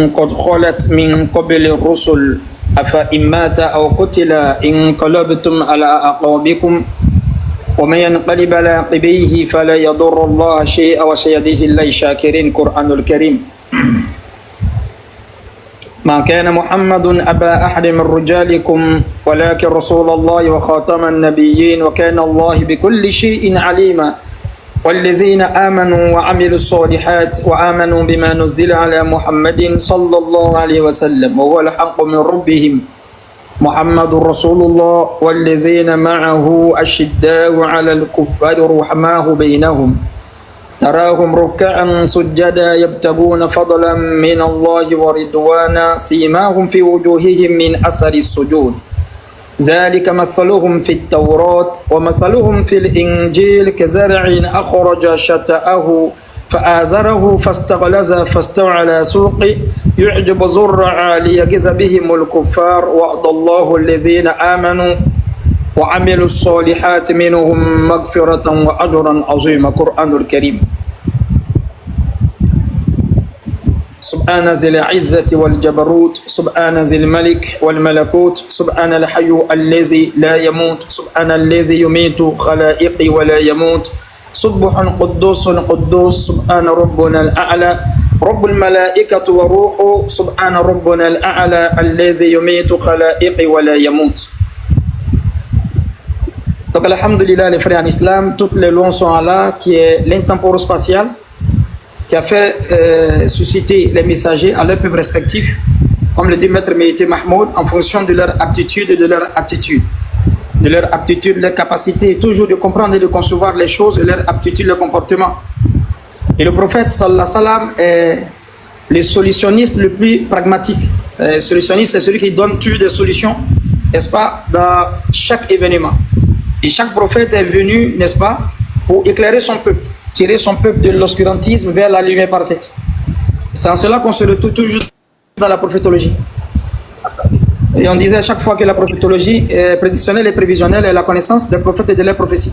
قد خلت من قبل الرسل أفإن مات أو قتل انقلبتم على أعقابكم ومن ينقلب على عقبيه فلا يضر الله شيئا وسيجزي الله الشاكرين. قرآن الكريم. ما كان محمد أبا أحد من رجالكم ولكن رسول الله وخاتم النبيين وكان الله بكل شيء عليما. والذين آمنوا وعملوا الصالحات وآمنوا بما نزل على محمد صلى الله عليه وسلم وهو الحق من ربهم محمد رسول الله والذين معه أشداء على الكفار رحماء بينهم تراهم ركعا سجدا يبتغون فضلا من الله ورضوانا سيماهم في وجوههم من أثر السجود ذلك مثلهم في التوراة ومثلهم في الإنجيل كزرع أخرج شطأه فآزره فاستغلظ فاستوى على سوقه يعجب زرعا ليغيظ بهم الكفار وعد الله الذين آمنوا وعملوا الصالحات منهم مغفرة وأجرا عظيما. قرآن الكريم. سبحان ذي العزة والجبروت سبحان ذي الملك والملكوت سبحان الحي الذي لا يموت سبحان الذي يميت خلائقي ولا يموت سبح قدوس قدوس سبحان ربنا الأعلى رب الملائكة وروح سبحان ربنا الأعلى الذي يميت خلائقي ولا يموت. Donc alhamdulillah les frères en islam, toutes les louanges sont à Allah qui est l'intemporel-spatial, qui a fait susciter les messagers à leur peuple respectif, comme le dit Maître Méhité Mahmoud, en fonction de leur aptitude et de leur attitude. De leur aptitude, leur capacité toujours de comprendre et de concevoir les choses, et leur aptitude, leur comportement. Et le prophète sallallahu alayhi wa sallam est le solutionniste le plus pragmatique. Le solutionniste, c'est celui qui donne toujours des solutions, n'est-ce pas, dans chaque événement. Et chaque prophète est venu, n'est-ce pas, pour éclairer son peuple, tirer son peuple de l'obscurantisme vers la lumière parfaite. C'est en cela qu'on se retrouve toujours dans la prophétologie. Et on disait à chaque fois que la prophétologie est prédictionnelle et prévisionnelle est la connaissance des prophètes et de leurs prophéties.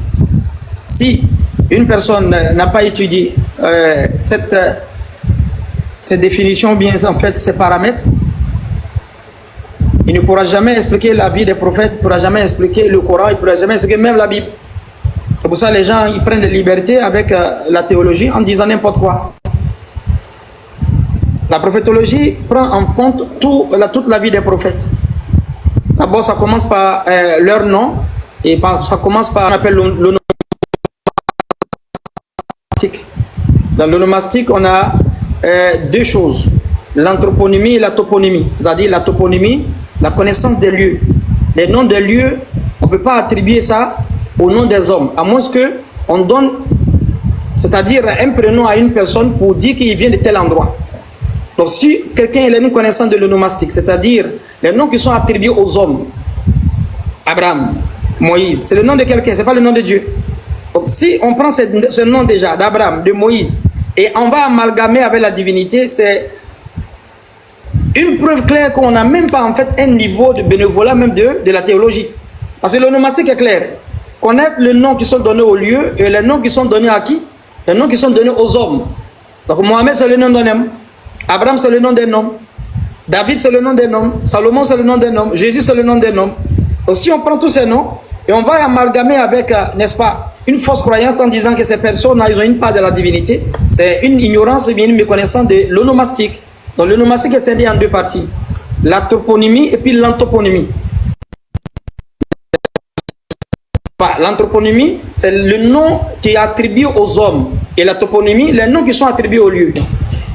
Si une personne n'a pas étudié cette définition, bien en fait ces paramètres, il ne pourra jamais expliquer la vie des prophètes, il ne pourra jamais expliquer le Coran, il ne pourra jamais expliquer même la Bible. C'est pour ça que les gens ils prennent des libertés avec la théologie en disant n'importe quoi. La prophétologie prend en compte toute la vie des prophètes. D'abord, ça commence par leur nom et ça commence par ce qu'on appelle l'onomastique. Dans l'onomastique, on a deux choses, l'anthroponymie et la toponymie. C'est-à-dire la toponymie, la connaissance des lieux. Les noms des lieux, on ne peut pas attribuer ça au nom des hommes, à moins qu'on donne, c'est-à-dire un prénom à une personne pour dire qu'il vient de tel endroit. Donc si quelqu'un a une connaissance de l'onomastique, c'est-à-dire les noms qui sont attribués aux hommes, Abraham, Moïse, c'est le nom de quelqu'un, ce n'est pas le nom de Dieu. Donc si on prend ce nom déjà d'Abraham, de Moïse, et on va amalgamer avec la divinité, c'est une preuve claire qu'on n'a même pas en fait un niveau de bénévolat même de la théologie. Parce que l'onomastique est clair. Connaître les noms qui sont donnés aux lieux et les noms qui sont donnés à qui? Les noms qui sont donnés aux hommes. Donc Mohamed c'est le nom d'un homme. Abraham c'est le nom d'un homme. David c'est le nom d'un homme. Salomon c'est le nom d'un homme. Jésus c'est le nom d'un homme. Donc si on prend tous ces noms et on va amalgamer avec, n'est-ce pas, une fausse croyance en disant que ces personnes ils ont une part de la divinité, c'est une ignorance et bien une méconnaissance de l'onomastique. Donc l'onomastique est scindé en deux parties, la toponymie et puis l'anthroponymie. L'anthroponymie, c'est le nom qui est attribué aux hommes, et la toponymie, les noms qui sont attribués aux lieux.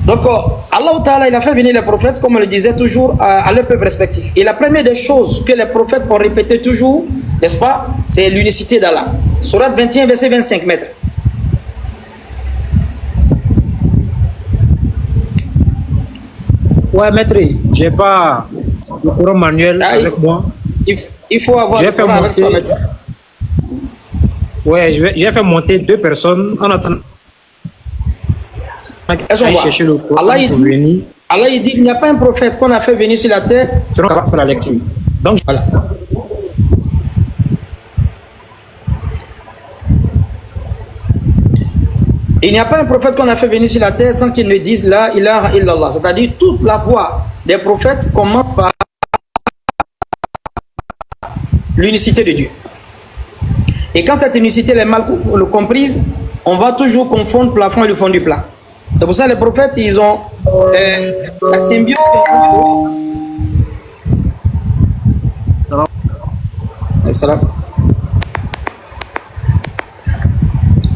Donc Allah Ta'ala, il a fait venir les prophètes, comme on le disait toujours, à leur peuple respectif. Et la première des choses que les prophètes ont répété toujours, n'est-ce pas, c'est l'unicité d'Allah. Sourate 21, verset 25, maître. Ouais, maître, j'ai pas le courant manuel avec moi. Il faut avoir le courant avec toi, maître. Ouais, j'ai fait monter deux personnes en attendant. Chercher le courant Allah, il dit il n'y a pas un prophète qu'on a fait venir sur la terre. Seront capables de la lecture. Donc, voilà. Il n'y a pas un prophète qu'on a fait venir sur la terre sans qu'il ne dise la ilaha illallah. C'est-à-dire toute la voie des prophètes commence par l'unicité de Dieu. Et quand cette unicité est mal comprise, on va toujours confondre plafond et le fond du plat. C'est pour ça que les prophètes, ils ont la symbiose.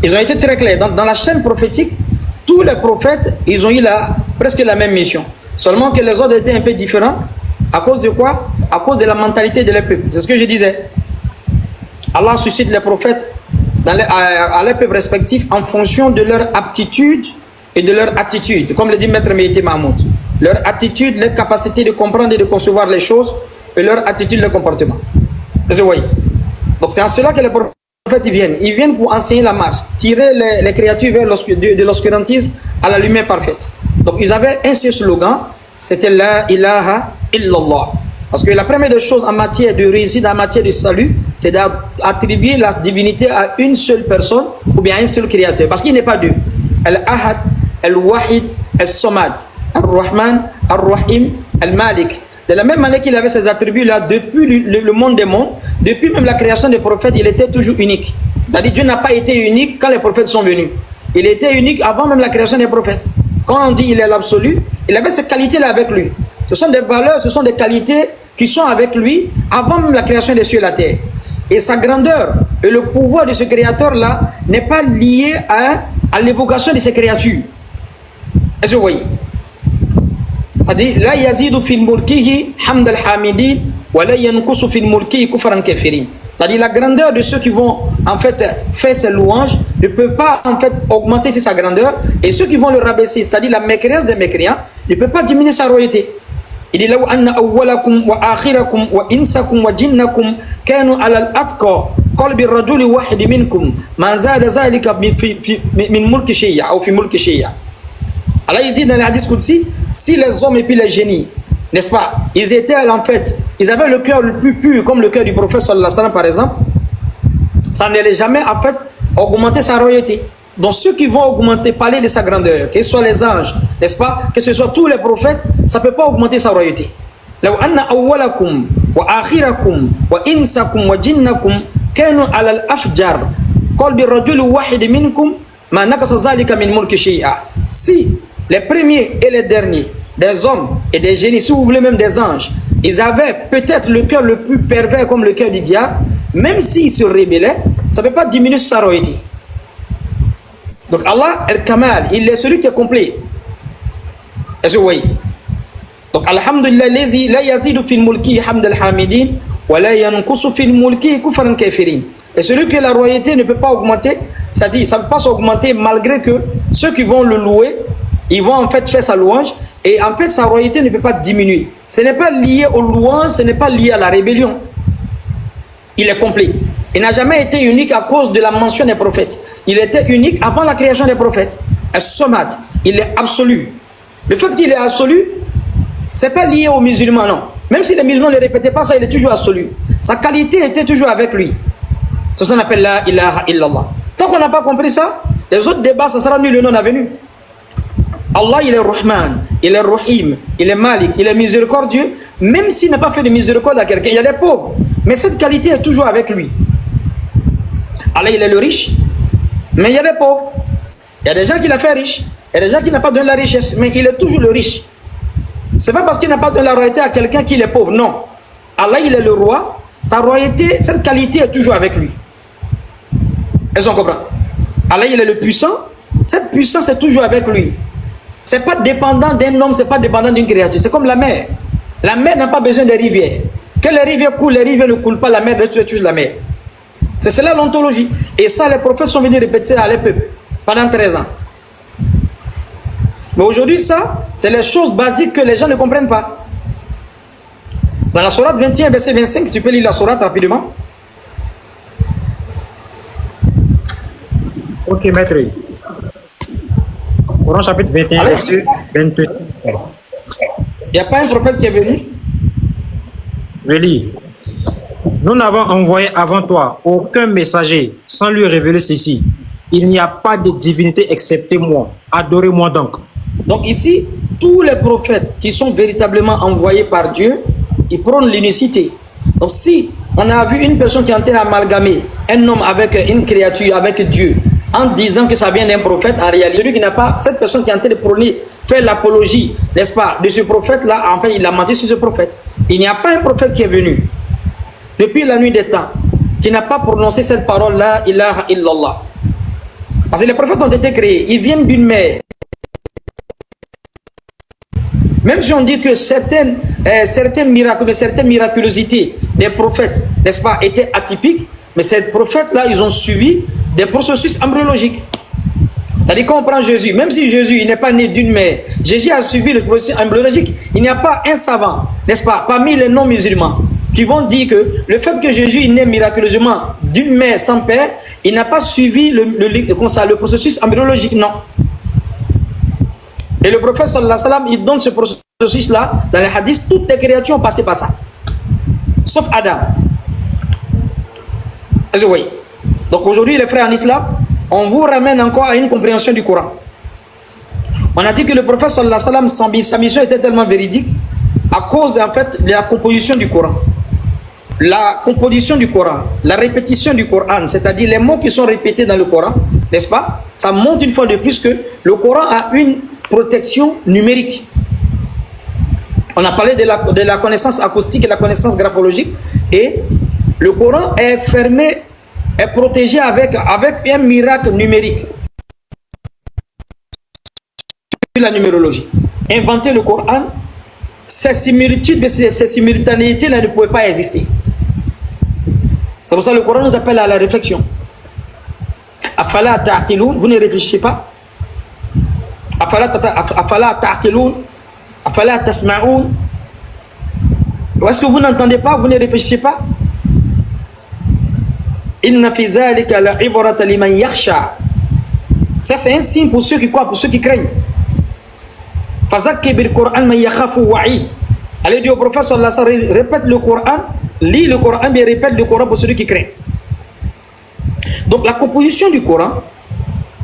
Ils ont été très clairs. Dans la chaîne prophétique, tous les prophètes, ils ont eu presque la même mission. Seulement que les autres étaient un peu différents. À cause de quoi? À cause de la mentalité de leur peuple. C'est ce que je disais. Allah suscite les prophètes à leurs peuples respectifs en fonction de leur aptitude et de leur attitude. Comme le dit Maître Méhité Mahmoud. Leur attitude, leur capacité de comprendre et de concevoir les choses et leur attitude, leur comportement. Vous voyez? Donc c'est en cela que les prophètes ils viennent. Ils viennent pour enseigner la marche, tirer les créatures vers de l'obscurantisme à la lumière parfaite. Donc ils avaient un seul slogan, c'était la ilaha illallah. Parce que la première des choses en matière de réussite, en matière de salut, c'est d'attribuer la divinité à une seule personne ou bien à un seul créateur. Parce qu'il n'est pas deux. Al-Ahad, Al-Wahid, Al-Somad, Al-Rahman, Al-Rahim, Al-Malik. De la même manière qu'il avait ces attributs-là depuis le monde des mondes, depuis même la création des prophètes, il était toujours unique. C'est-à-dire Dieu n'a pas été unique quand les prophètes sont venus. Il était unique avant même la création des prophètes. Quand on dit il est l'absolu, il avait ces qualités-là avec lui. Ce sont des valeurs, ce sont des qualités qui sont avec lui avant même la création des cieux et la terre. Et sa grandeur et le pouvoir de ce créateur-là n'est pas lié à l'évocation de ces créatures. Est-ce que vous voyez? C'est-à-dire, la yazidu fil mulkihi hamd al-hamidin wa la yanqusu fil mulkihi kufran kafirin. C'est-à-dire, la grandeur de ceux qui vont en fait faire ces louanges ne peut pas en fait augmenter sa grandeur, et ceux qui vont le rabaisser, c'est-à-dire la mécréance des mécréants, ne peut pas diminuer sa royauté. Il dit là où anna awwalakum wa akhirakum wa insakum wa jinnakum kanu ala al-atqa qalbi ar-rajuli wahid minkum ma zada zalika min mulki shay'a ou fi mulki shay'a. Allah il dit dans le hadith Qudsi, si les hommes et puis les génies, n'est-ce pas, ils étaient en fait, ils avaient le cœur le plus pur comme le cœur du prophète sallallahu alayhi wa sallam par exemple, ça n'allait jamais en fait augmenter sa royauté. Donc ceux qui vont augmenter, parler de sa grandeur, que ce soit les anges, n'est-ce pas, que ce soit tous les prophètes, ça ne peut pas augmenter sa royauté. لو أن أولكم وآخركم وإنسكم وجنكم كانوا على الأفجار قلب الرجل واحد منكم ما نقص ذلك من ملك شيئا. Si les premiers et les derniers, des hommes et des génies, si vous voulez même des anges, ils avaient peut-être le cœur le plus pervers comme le cœur du diable, même s'ils se rébellaient, ça ne peut pas diminuer sa royauté. Donc Allah, Al-Kamal, il est celui qui est complet. Est-ce que vous voyez? Donc Alhamdulillah, la yazidu fil mulki hamd al-hamidin wa la yanqusu fil mulki kufran kafirin. Et celui que la royauté ne peut pas augmenter, c'est-à-dire ça ne peut pas s'augmenter malgré que ceux qui vont le louer, ils vont en fait faire sa louange, et en fait sa royauté ne peut pas diminuer. Ce n'est pas lié aux louanges, ce n'est pas lié à la rébellion. Il est complet. Il n'a jamais été unique à cause de la mention des prophètes. Il était unique avant la création des prophètes. As-Samad, il est absolu. Le fait qu'il est absolu, ce n'est pas lié aux musulmans, non. Même si les musulmans ne répétaient pas ça, il est toujours absolu. Sa qualité était toujours avec lui. C'est ce qu'on appelle la ilaha illallah. Tant qu'on n'a pas compris ça, les autres débats, ça sera nul le non-avenu. Allah, il est Rahman, il est Rahim, il est Malik, il est miséricordieux, même s'il n'a pas fait de miséricorde à quelqu'un. Il y a des pauvres, mais cette qualité est toujours avec lui. Allah, il est le riche, mais il y a des pauvres. Il y a des gens qui l'ont fait riche, il y a des gens qui n'ont pas donné la richesse, mais il est toujours le riche. Ce n'est pas parce qu'il n'a pas donné la royauté à quelqu'un qu'il est pauvre, non. Allah, il est le roi, sa royauté, cette qualité est toujours avec lui. Est-ce qu'on comprend? Allah, il est le puissant, cette puissance est toujours avec lui. Ce n'est pas dépendant d'un homme, ce n'est pas dépendant d'une créature. C'est comme la mer. La mer n'a pas besoin des rivières. Que les rivières coulent, les rivières ne coulent pas, la mer reste toujours la mer. C'est cela l'ontologie. Et ça, les prophètes sont venus répéter à les peuples pendant 13 ans. Mais aujourd'hui, ça, c'est les choses basiques que les gens ne comprennent pas. Dans la sourate 21, verset 25, si tu peux lire la sourate rapidement. Ok, maître. Coran chapitre 21, verset 22. Il n'y a pas un prophète qui est venu. Je lis. Nous n'avons envoyé avant toi aucun messager sans lui révéler ceci. il n'y a pas de divinité excepté moi. Adorez-moi donc. Donc ici, tous les prophètes qui sont véritablement envoyés par Dieu, ils prônent l'unicité. Donc si on a vu une personne qui est en train d'amalgamer un homme avec une créature, avec Dieu, en disant que ça vient d'un prophète, en réalité, celui qui n'a pas, cette personne qui est en train de prôner, faire l'apologie, n'est-ce pas, de ce prophète-là, en fait, il a menti sur ce prophète. Il n'y a pas un prophète qui est venu depuis la nuit des temps qui n'a pas prononcé cette parole-là, ilaha illallah. Parce que les prophètes ont été créés, ils viennent d'une mère. Même si on dit que certains miracles, mais certaines miraculosités des prophètes, n'est-ce pas, étaient atypiques, mais ces prophètes-là, ils ont suivi des processus embryologiques. C'est-à-dire qu'on prend Jésus, même si Jésus n'est pas né d'une mère, Jésus a suivi le processus embryologique. Il n'y a pas un savant, n'est-ce pas, parmi les non-musulmans, qui vont dire que le fait que Jésus est né miraculeusement d'une mère sans père, il n'a pas suivi le processus embryologique, non. Et le prophète sallallahu alayhi wa sallam, il donne ce processus-là, dans les hadiths, toutes les créatures ont passé par ça. Sauf Adam. Est-ce que vous voyez? Donc aujourd'hui, les frères en islam, on vous ramène encore à une compréhension du Coran. On a dit que le prophète sallallahu alayhi wa sallam, sa mission était tellement véridique à cause en fait de la composition du Coran. La composition du Coran, la répétition du Coran, c'est-à-dire les mots qui sont répétés dans le Coran, n'est-ce pas? Ça montre une fois de plus que le Coran a une protection numérique. On a parlé de la connaissance acoustique et la connaissance graphologique, et le Coran est fermé, est protégé avec un miracle numérique. La numérologie. Inventer le Coran, ces similitudes, ces simultanéités-là ne pouvaient pas exister. C'est pour ça que le Coran nous appelle à la réflexion. Afala ta'qiloun, vous ne réfléchissez pas. Afala ta'qiloun, afala tasma'oun. Est-ce que vous n'entendez pas, vous ne réfléchissez pas? Inna fi zalika la'ibrata liman yakhsha. Ça c'est un signe pour ceux qui croient, pour ceux qui craignent. Fazakki bil Qur'an man yakhafu wa'id. Allez dire au prophète sallallahu alayhi wa sallam, répète le Coran, lis le Coran, mais répète le Coran pour celui qui craint. Donc la composition du Coran,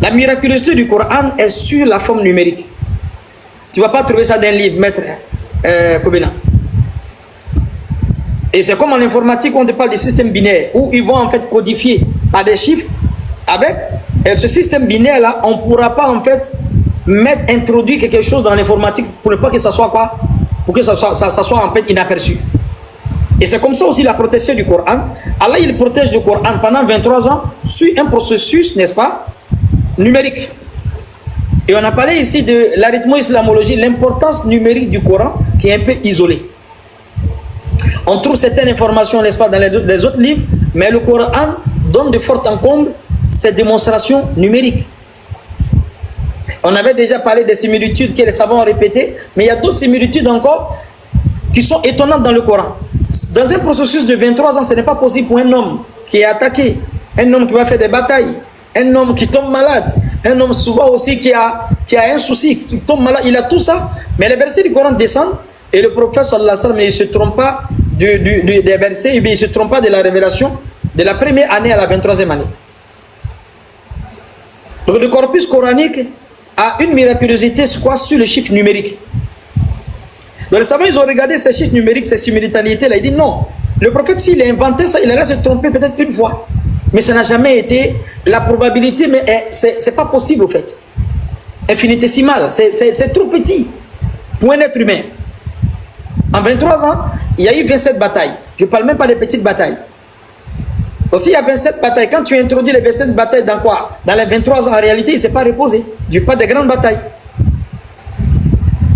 la miraculosité du Coran est sur la forme numérique. Tu ne vas pas trouver ça dans un livre, maître Kobena. Et c'est comme en informatique, on te parle du système binaire, où ils vont en fait codifier à des chiffres. Avec ce système binaire-là, on ne pourra pas en fait introduire quelque chose dans l'informatique pour ne pas que ça soit quoi? Pour que ça soit en fait inaperçu. Et c'est comme ça aussi la protection du Coran. Allah, il protège le Coran pendant 23 ans sur un processus, n'est-ce pas, numérique. Et on a parlé ici de l'arithmo-islamologie, l'importance numérique du Coran qui est un peu isolée. On trouve certaines informations, n'est-ce pas, dans les autres livres, mais le Coran donne de fort en comble ces démonstrations numériques. On avait déjà parlé des similitudes que les savants ont répétées, mais il y a d'autres similitudes encore qui sont étonnantes dans le Coran. Dans un processus de 23 ans, ce n'est pas possible pour un homme qui est attaqué, un homme qui va faire des batailles, un homme qui tombe malade, un homme souvent aussi qui a un souci, qui tombe malade, il a tout ça. Mais les versets du Coran descendent et le prophète sallallahu alayhi wa sallam, il ne se trompe pas des versets, et bien il ne se trompe pas de la révélation de la première année à la 23e année. Donc le corpus coranique a une miraculosité quoi, sur le chiffre numérique. Donc les savants, ils ont regardé ces chiffres numériques, ces simultanéités-là, ils disent non, le prophète s'il a inventé ça, il allait se tromper peut-être une fois. Mais ça n'a jamais été la probabilité, mais c'est pas possible au fait. Infinitésimal, c'est trop petit pour un être humain. En 23 ans, il y a eu 27 batailles. Je ne parle même pas des petites batailles. Aussi, il y a 27 batailles. Quand tu introduis les 27 batailles dans quoi? Dans les 23 ans, en réalité, il ne s'est pas reposé. Je parle des grandes batailles.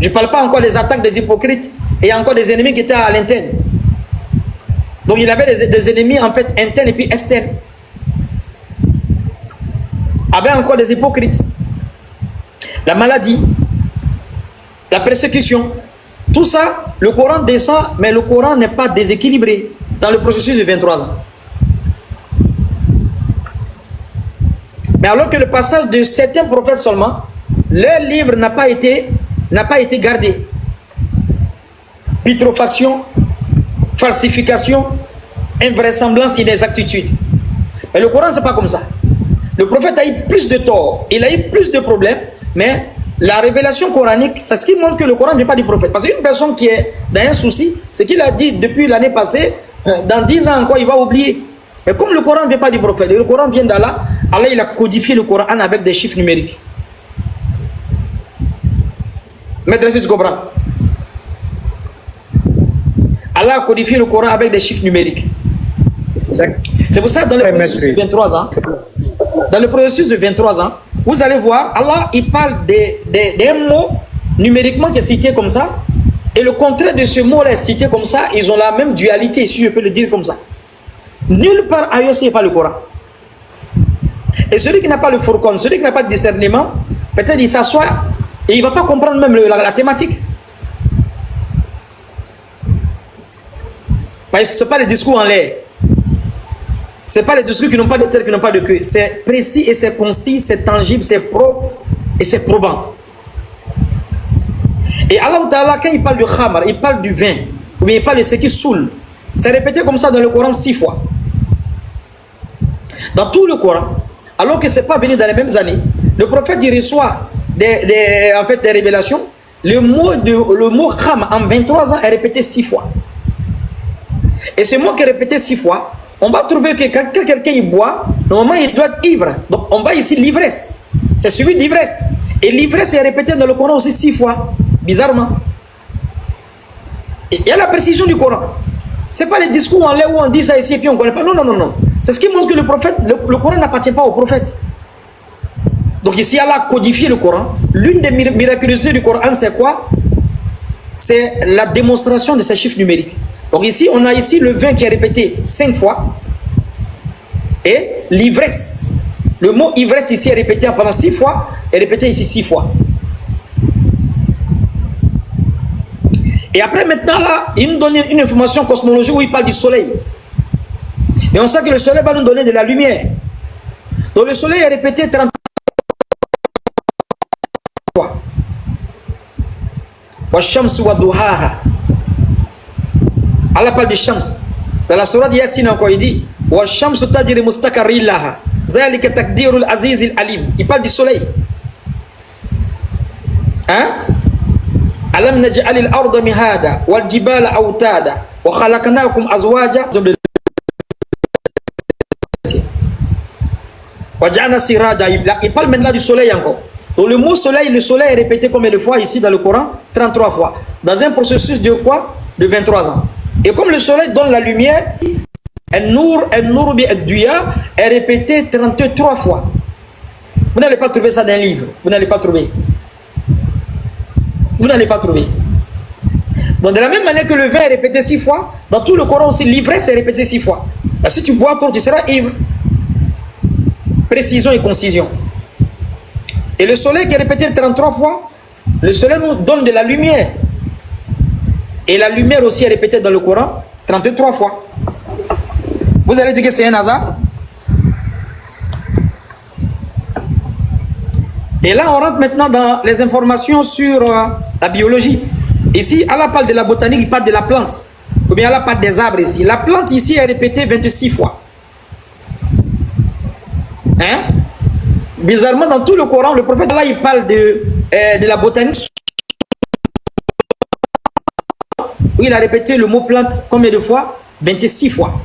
Je ne parle pas encore des attaques des hypocrites et encore des ennemis qui étaient à l'interne. Donc, il avait des ennemis en fait internes et puis externes. Il avait encore des hypocrites. La maladie, la persécution. Tout ça, le Coran descend, mais le Coran n'est pas déséquilibré dans le processus de 23 ans. Mais alors que le passage de certains prophètes seulement, leur livre n'a pas été gardé. Putréfaction, falsification, invraisemblance, inexactitude. Mais le Coran, ce n'est pas comme ça. Le prophète a eu plus de torts, il a eu plus de problèmes, mais la révélation coranique, c'est ce qui montre que le Coran ne vient pas du prophète. Parce qu'une personne qui est dans un souci, ce qu'il a dit depuis l'année passée, dans 10 ans encore, il va oublier. Mais comme le Coran ne vient pas du prophète, le Coran vient d'Allah, Allah il a codifié le Coran avec des chiffres numériques. Maître, si tu comprends? Allah a codifié le Coran avec des chiffres numériques. C'est pour ça que dans le processus de 23 ans, dans le processus de 23 ans, vous allez voir, Allah il parle d'un mot numériquement qui est cité comme ça, et le contraire de ce mot-là est cité comme ça, ils ont la même dualité, si je peux le dire comme ça. Nulle part ailleurs, ce n'est pas le Coran. Et celui qui n'a pas le Furqan, celui qui n'a pas de discernement, peut-être il s'assoit et il ne va pas comprendre même la thématique. Parce que ce n'est pas les discours en l'air. Ce n'est pas les discours qui n'ont pas de tête, qui n'ont pas de queue. C'est précis et c'est concis, c'est tangible, c'est propre et c'est probant. Et Allah Ta'ala, quand il parle du khamar, il parle du vin, ou bien il parle de ce qui saoule. C'est répété comme ça dans le Coran 6 fois. Dans tout le Coran, alors que ce n'est pas venu dans les mêmes années, le prophète il reçoit des révélations. Le mot kham en 23 ans est répété 6 fois. Et ce mot qui est répété 6 fois, on va trouver que quand quelqu'un il boit, normalement il doit être ivre. Donc on va ici l'ivresse. C'est suivi d'ivresse. Et l'ivresse est répétée dans le Coran aussi 6 fois, bizarrement. Et il y a la précision du Coran. Ce n'est pas les discours en l'air où on dit ça ici et puis on ne connaît pas. Non, non, non, non. C'est ce qui montre que le prophète, le Coran n'appartient pas au prophète. Donc ici, Allah a codifié le Coran. L'une des miraculosités du Coran, c'est quoi? C'est la démonstration de ces chiffres numériques. Donc ici, on a ici le vin qui est répété 5 fois. Et l'ivresse. Le mot ivresse ici est répété pendant 6 fois. Et répété ici 6 fois. Et après, maintenant, là, il nous donne une information cosmologique où il parle du soleil. Et on sait que le soleil va nous donner de la lumière. Donc le soleil est répété 30 fois. Wa shamsu wa duhaha. Allah parle du Shams. Dans la sourate Yassine encore, il dit wa shamsu tajri mustaqarrin laha. Zalika taqdirul azizil alim. Il parle du soleil. Hein? Alam naj'al al-arda mihada wal jibala awtada wa khalaqnakum azwaja wa ja'alna siraja. Il parle maintenant du soleil encore. Donc le mot soleil, le soleil est répété combien de fois ici dans le Coran? 33 fois. Dans un processus de quoi? De 23 ans. Et comme le soleil donne la lumière, An-Nur bi ad-Duya est répété 33 fois. Vous n'allez pas trouver ça dans un livre. Vous n'allez pas trouver. Vous n'allez pas trouver. Donc de la même manière que le vin est répété 6 fois, dans tout le Coran aussi, l'ivresse est répété 6 fois. Alors, si tu bois trop, tu seras ivre. Précision et concision. Et le soleil qui est répété 33 fois, le soleil nous donne de la lumière. Et la lumière aussi est répétée dans le Coran 33 fois. Vous allez dire que c'est un hasard? Et là, on rentre maintenant dans les informations sur la biologie. Ici, Allah parle de la botanique, il parle de la plante. Ou bien Allah parle des arbres ici. La plante ici est répétée 26 fois. Hein? Bizarrement, dans tout le Coran, le prophète Allah, il parle de la botanique. Où il a répété le mot plante combien de fois? 26 fois.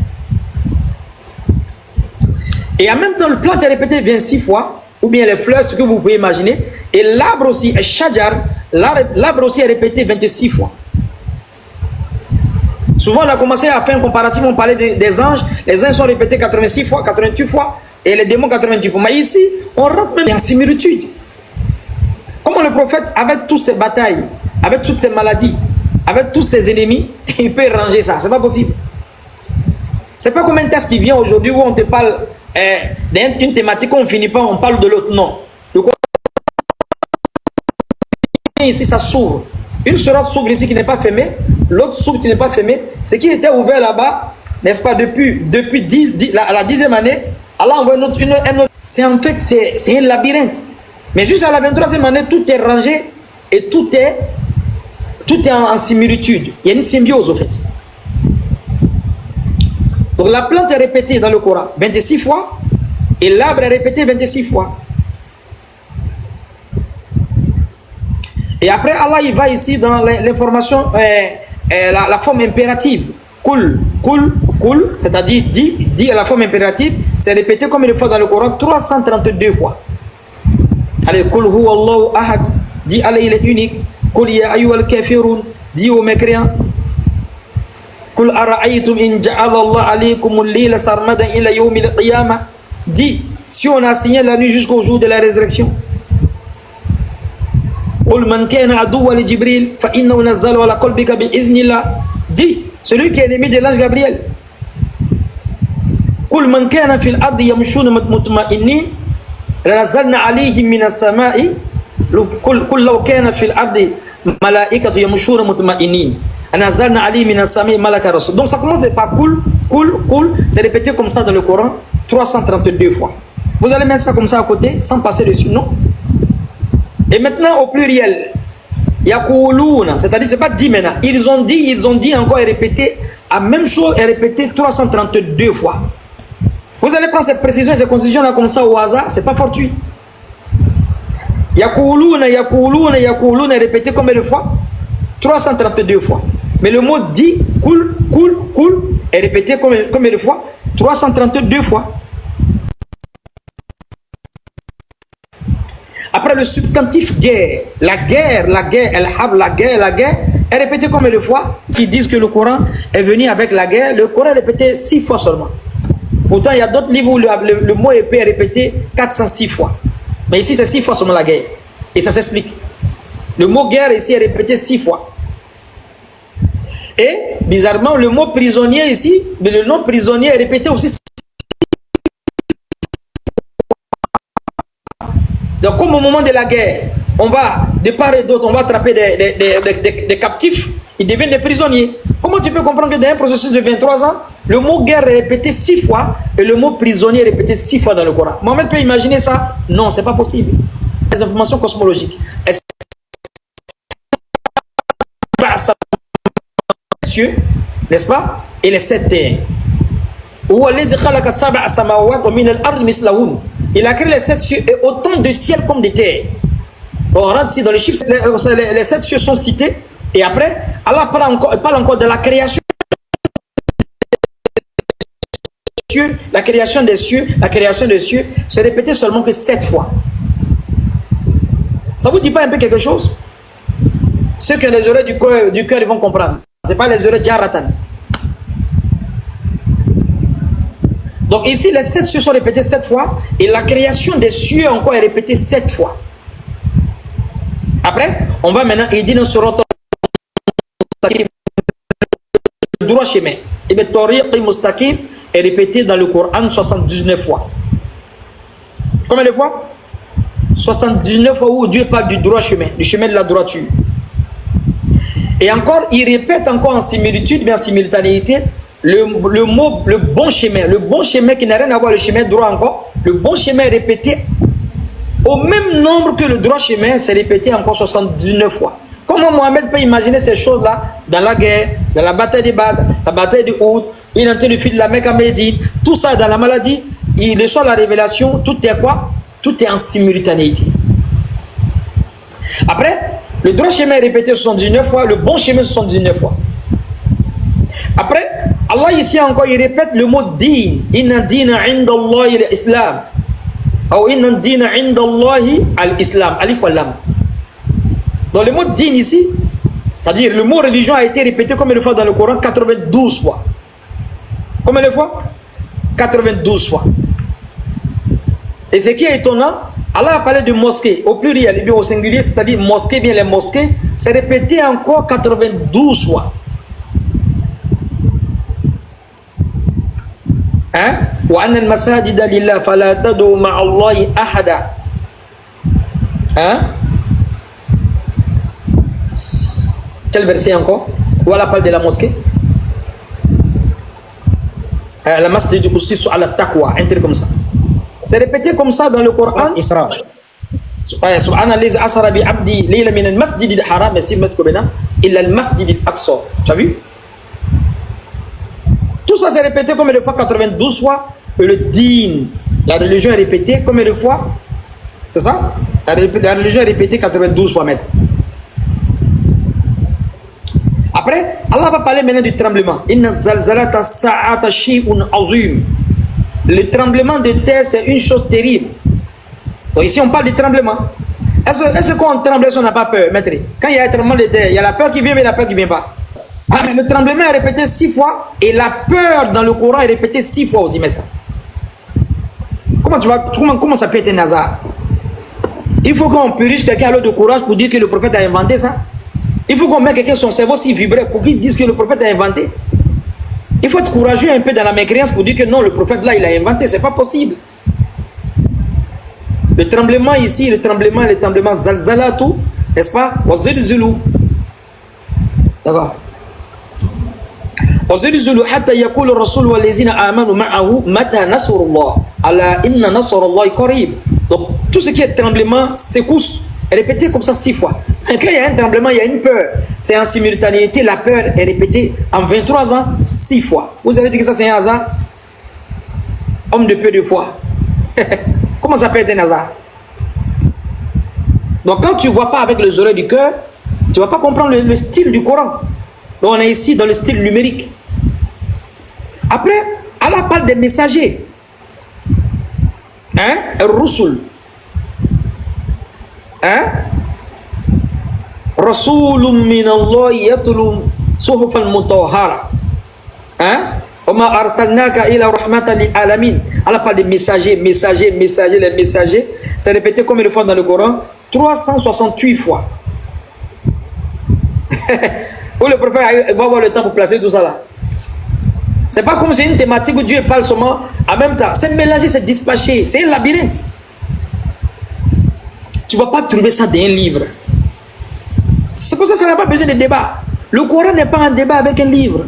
Et en même temps, le plante est répété 26 fois. Ou bien les fleurs, ce que vous pouvez imaginer. Et l'arbre aussi, shajar, l'arbre aussi est répété 26 fois. Souvent, on a commencé à faire un comparatif, on parlait des anges. Les anges sont répétés 86 fois, 88 fois, et les démons 90 fois. Mais ici, on rentre même en similitude. Comment le prophète, avec toutes ces batailles, avec toutes ces maladies, avec tous ses ennemis, il peut ranger ça? C'est pas possible. C'est pas comme un test qui vient aujourd'hui où on te parle d'une thématique, on finit pas, on parle de l'autre. Non. Ici, ça s'ouvre. Une sourate s'ouvre ici qui n'est pas fermée, l'autre s'ouvre qui n'est pas fermée. Ce qui était ouvert là-bas, n'est-ce pas, depuis la 10e année, Allah envoie une autre. C'est en fait, c'est un labyrinthe. Mais juste à la 23e année, tout est rangé et tout est en similitude. Il y a une symbiose, au fait. Donc la plante est répétée dans le Coran 26 fois Et l'arbre est répété 26 fois. Et après, Allah, il va ici dans l'information, la forme impérative. Kul, kul, kul, c'est-à-dire dit à la forme impérative, c'est répété combien de fois dans le Coran? 332 fois. Allez, kul huwa Allahu ahad, dit Allah, il est unique. Kul ya ayyuhal kafirun, dit aux mécréants. Kul ara'aytum in ja'ala Allah alaykum al-layla sarmadan ila yawm al-qiyamah, dit si on a signé la nuit jusqu'au jour de la résurrection. Qul man kana aduwwan li Jibril fa innahu nazzalahu ala qalbika bi iznillah, dit celui qui est ennemi de l'ange Gabriel. Qul man kana fil ardi yamshuna mutma'innin nazzalna alayhim minas sama'i. Qul law kana fil ardi malaikatu yamshuna mutma'innin nazzalna alayhim minas sama'i malaka rasul. Donc ça commence par kul, kul, kul, c'est répété comme ça dans le Coran 332 fois. Vous allez mettre ça comme ça à côté sans passer dessus, non? Et maintenant au pluriel, Yakuluna, c'est-à-dire c'est pas dit maintenant. Ils ont dit encore et répété, la même chose est répété 332 fois. Vous allez prendre cette précision et cette constitution là comme ça au hasard, c'est pas fortuit. Yakuluna, Yakuluna, Yakuluna est répété combien de fois? 332 fois. Mais le mot dit, kul, kul, kul est répété combien de fois? 332 fois. Après le substantif guerre, la guerre, la guerre est répété combien de fois? S'ils disent que le Coran est venu avec la guerre, le Coran est répété 6 fois seulement. Pourtant, il y a d'autres livres où le mot épée est répété 406 fois. Mais ici, c'est 6 fois seulement la guerre. Et ça s'explique. Le mot guerre ici est répété 6 fois. Et, bizarrement, le mot prisonnier ici, le nom prisonnier est répété aussi. Donc, comme au moment de la guerre, on va, de part et d'autre, on va attraper des captifs, ils deviennent des prisonniers. Comment tu peux comprendre que dans un processus de 23 ans, le mot guerre est répété 6 fois et le mot prisonnier est répété 6 fois dans le Coran? Mohamed peut imaginer ça? Non, c'est pas possible. Les informations cosmologiques. N'est-ce pas? Et les 7 terres. Il a créé les 7 cieux et autant de ciels comme de terres. On rentre ici dans les chiffres, les 7 cieux sont cités. Et après, Allah parle encore de la création. La création des cieux, la création des cieux, se répétait seulement que 7 fois. Ça vous dit pas un peu quelque chose? Ceux qui ont les oreilles du cœur, ils vont comprendre. Ce n'est pas les oreilles d'Aratan. Donc ici, les 7 cieux sont répétés 7 fois et la création des cieux encore est répétée 7 fois. Après, on va maintenant aider dans ce le droit chemin. Et bien, Tariq Mustaqim est répété dans le Coran 79 fois. Combien de fois? 79 fois où Dieu parle du droit chemin, du chemin de la droiture. Et encore, il répète encore en similitude, mais en simultanéité, le mot, le bon chemin qui n'a rien à voir avec le chemin droit encore, le bon chemin est répété au même nombre que le droit chemin, c'est répété encore 79 fois. Comment Mohamed peut imaginer ces choses-là dans la guerre, dans la bataille de Badr, la bataille de Uhud, il est en train de fuir de la Mecque à Médine, tout ça dans la maladie, il reçoit la révélation, tout est quoi? Tout est en simultanéité. Après, le droit chemin est répété 79 fois, le bon chemin 79 fois. Après, Allah ici encore, il répète le mot din. Inna dina inda Allahi al-Islam. Ou inna dina inda Allahi al-Islam. Alif wal lam. Dans le mot din ici, c'est-à-dire le mot religion a été répété combien de fois dans le Coran? 92 fois. Combien de fois? 92 fois. Et ce qui est étonnant, Allah a parlé de mosquée au pluriel et bien au singulier, c'est-à-dire mosquée, bien les mosquées, c'est répété encore 92 fois. Hein? Wa anna al-masajida lillah fala tad'u ma'a Allahi ahada. Hein? Quel verset encore? Où Allah parle de la mosquée? La masjid ussisu ala taqwa, un truc comme ça. C'est répété comme ça dans le Coran. Isra. Subhanallazi asra bi abdi layla min al-masjid al-haram illa al-masjid al-aqsa. Tu as vu? Tout ça c'est répété combien de fois? 92 fois. Et le din, La religion est répétée combien de fois? C'est ça? La religion est répétée 92 fois, maître. Après, Allah va parler maintenant du tremblement. Inna zalzalata sa'ata shay'un azim. Le tremblement de terre, c'est une chose terrible. Donc ici, on parle du tremblement. Est-ce qu'on tremble, est-ce qu'on n'a pas peur, maître? Quand il y a un tremblement de terre, il y a la peur qui vient, mais la peur qui ne vient pas. Ah, mais le tremblement est répété 6 fois et la peur dans le Coran est répétée 6 fois aussi, maître. Comment ça peut être un hasard? Il faut qu'on purge quelqu'un à l'eau de courage pour dire que le prophète a inventé ça. Il faut qu'on mette quelqu'un son cerveau s'y vibrait pour qu'il dise que le prophète a inventé. Il faut être courageux un peu dans la mécréance pour dire que non, le prophète là, il a inventé. C'est pas possible. Le tremblement ici, le tremblement zalzalatu, n'est-ce pas? Wazilzulu. D'accord. وزلزلوا حتى يقول الرسول والذين آمنوا معه متى نصر الله ألا إن نصر الله قريب. Donc tout ce qui est tremblement, secousse, répété comme ça 6 fois. Quand il y a un tremblement, il y a une peur. C'est en simultanéité, la peur est répétée en 23 ans 6 fois. Vous avez dit que ça c'est un hasard? Homme de peu de foi. Comment ça peut être un hasard? Donc quand tu ne vois pas avec les oreilles du cœur, tu ne vas pas comprendre le style du Coran. Donc on est ici dans le style numérique. Après, Allah parle des messagers. Hein? Rusul. Hein? Rasulun min Allah yatlu suhufan mutahhara. Hein? Oma arsalnaka ila rahmatan lil alamin. Allah parle des messagers, les messagers. C'est répété combien de fois dans le Coran? 368 fois. Où le prophète va avoir le temps pour placer tout ça là. C'est pas comme c'est une thématique où Dieu parle seulement en même temps. C'est mélangé, c'est dispatché, c'est un labyrinthe. Tu ne vas pas trouver ça dans un livre. C'est pour ça que ça n'a pas besoin de débat. Le Coran n'est pas un débat avec un livre.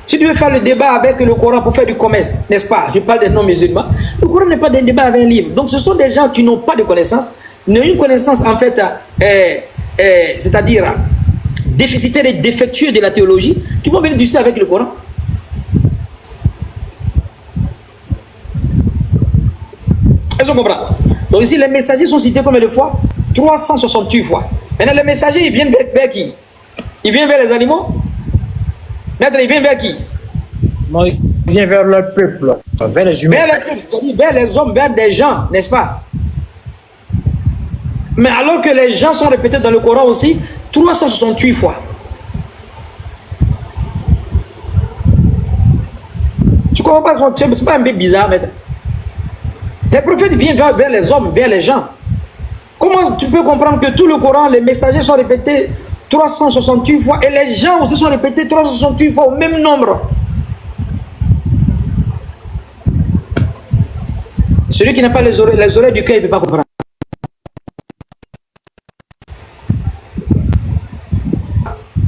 Si tu veux faire le débat avec le Coran pour faire du commerce, n'est-ce pas? Je parle des non-musulmans. Le Coran n'est pas un débat avec un livre. Donc ce sont des gens qui n'ont pas de connaissance, n'ont une connaissance en fait, c'est-à-dire déficitaire et défectueux de la théologie, qui vont venir discuter avec le Coran. Est-ce qu'on comprend? Donc ici, les messagers sont cités combien de fois? 368 fois. Maintenant, les messagers, ils viennent vers qui? Ils viennent vers les animaux? Maître, ils viennent vers qui? Non, ils viennent vers le peuple, vers les humains. Vers les hommes, vers des gens, n'est-ce pas? Mais alors que les gens sont répétés dans le Coran aussi 368 fois. Tu comprends pas? C'est pas un peu bizarre, maître? Les prophètes viennent vers les hommes, vers les gens. Comment tu peux comprendre que tout le Coran, les messagers sont répétés 368 fois et les gens aussi sont répétés 368 fois au même nombre? Celui qui n'a pas les oreilles du cœur, il ne peut pas comprendre.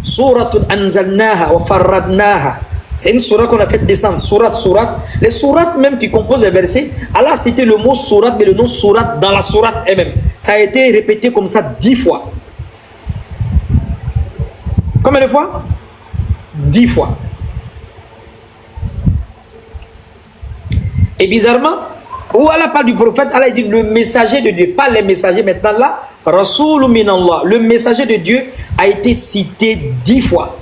Suratun anzalnaha wa farradnaha. C'est une sourate qu'on a fait descendre. Sourate. Les sourates même qui composent les versets, Allah a cité le mot sourate, mais le nom sourate dans la sourate elle-même. Ça a été répété comme ça 10 fois. Combien de fois? 10 fois. Et bizarrement, où Allah parle du prophète, Allah dit le messager de Dieu, pas les messagers maintenant là. Rasoul min Allah, le messager de Dieu a été cité 10 fois.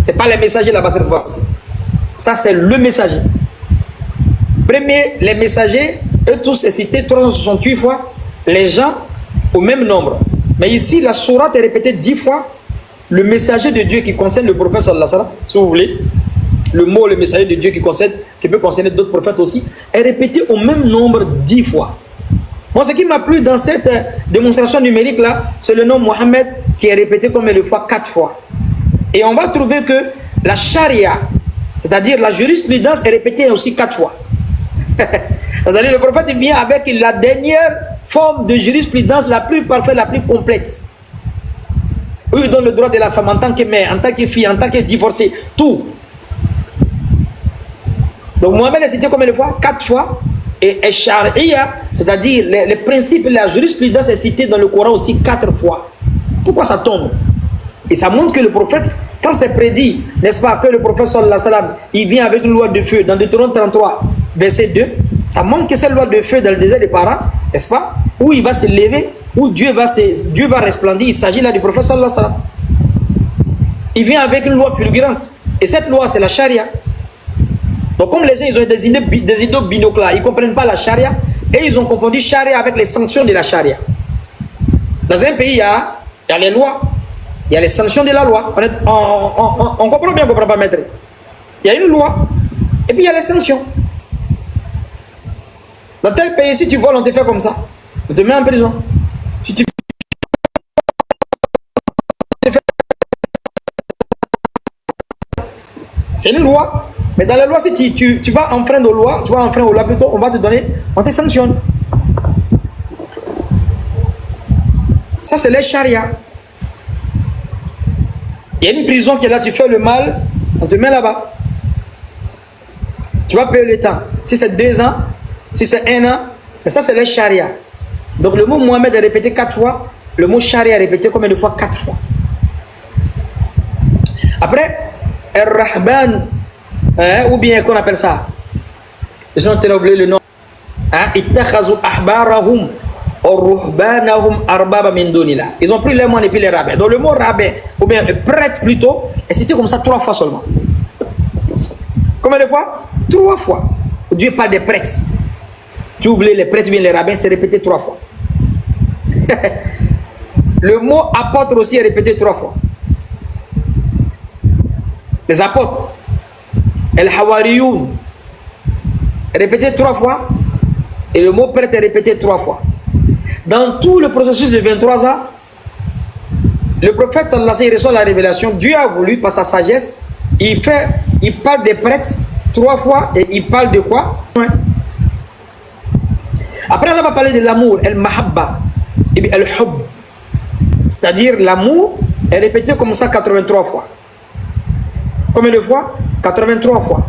C'est pas les messagers là-bas cette fois. Ça c'est le messager. Premier, les messagers, eux tous est cité 368 fois. Les gens au même nombre. Mais ici, la sourate est répétée 10 fois. Le messager de Dieu qui concerne le prophète sallallahu alayhi wa sallam, si vous voulez, le mot le messager de Dieu qui peut concerner d'autres prophètes aussi, est répété au même nombre 10 fois. Moi, ce qui m'a plu dans cette démonstration numérique là, c'est le nom Mohammed qui est répété combien de fois? 4 fois. Et on va trouver que la charia, c'est-à-dire la jurisprudence, est répétée aussi 4 fois. C'est-à-dire le prophète vient avec la dernière forme de jurisprudence la plus parfaite, la plus complète. Eux, ils donnent le droit de la femme en tant que mère, en tant que fille, en tant que divorcée, tout. Donc Mohammed est cité combien de fois? 4 fois. Et charia, c'est-à-dire les principes, la jurisprudence est citée dans le Coran aussi 4 fois. Pourquoi ça tombe? Et ça montre que le prophète, quand c'est prédit, n'est-ce pas, que le prophète sallallahu alayhi wa sallam, il vient avec une loi de feu dans Deutéronome 33, verset 2, Ça montre que cette loi de feu dans le désert des parents, n'est-ce pas, où il va se lever, où Dieu va resplendir. Il s'agit là du prophète sallallahu alayhi wa sallam. Il vient avec une loi fulgurante. Et cette loi, c'est la charia. Donc comme les gens, ils ont des idées binocles, ils ne comprennent pas la charia, et ils ont confondu charia avec les sanctions de la charia. Dans un pays, il y a les lois, il y a les sanctions de la loi. On comprend bien, on ne comprend pas, maître. Il y a une loi, et puis il y a les sanctions. Dans tel pays, si tu voles, on te fait comme ça. On te met en prison. Si tu c'est une loi. Mais dans la loi, si tu vas enfreindre aux lois, plutôt, on va te donner, on te sanctionne. Ça, c'est les charia. Il y a une prison qui est là, tu fais le mal, on te met là-bas. Tu vas payer le temps. Si c'est 2 ans, si c'est 1 an, mais ça, c'est les charia. Donc le mot Mohamed est répété 4 fois, le mot charia est répété combien de fois? 4 fois. Après, Ar-Rahban, ou bien qu'on appelle ça, les gens ont oublié le nom. Ittakhazu ahbarahum ruhbanahum arbaba min dunillah. Ils ont pris les moines et puis les rabbins. Donc le mot rabbin, ou bien prêtre plutôt, est cité comme ça 3 fois seulement. Combien de fois? 3 fois. Dieu parle des prêtres. Tu ouvres les prêtres, bien les rabbins, c'est répété 3 fois. Le mot apôtre aussi est répété 3 fois. Les apôtres. El-Hawariyoun, répété 3 fois, et le mot prêtre est répété 3 fois. Dans tout le processus de 23 ans, le prophète sallallahu alayhi wa sallam reçoit la révélation. Dieu a voulu, par sa sagesse, il parle des prêtres 3 fois, et il parle de quoi? Après, Allah va parler de l'amour, el-Mahabba, et bien el-Hub. C'est-à-dire, l'amour est répété comme ça 83 fois. Combien de fois? 83 fois.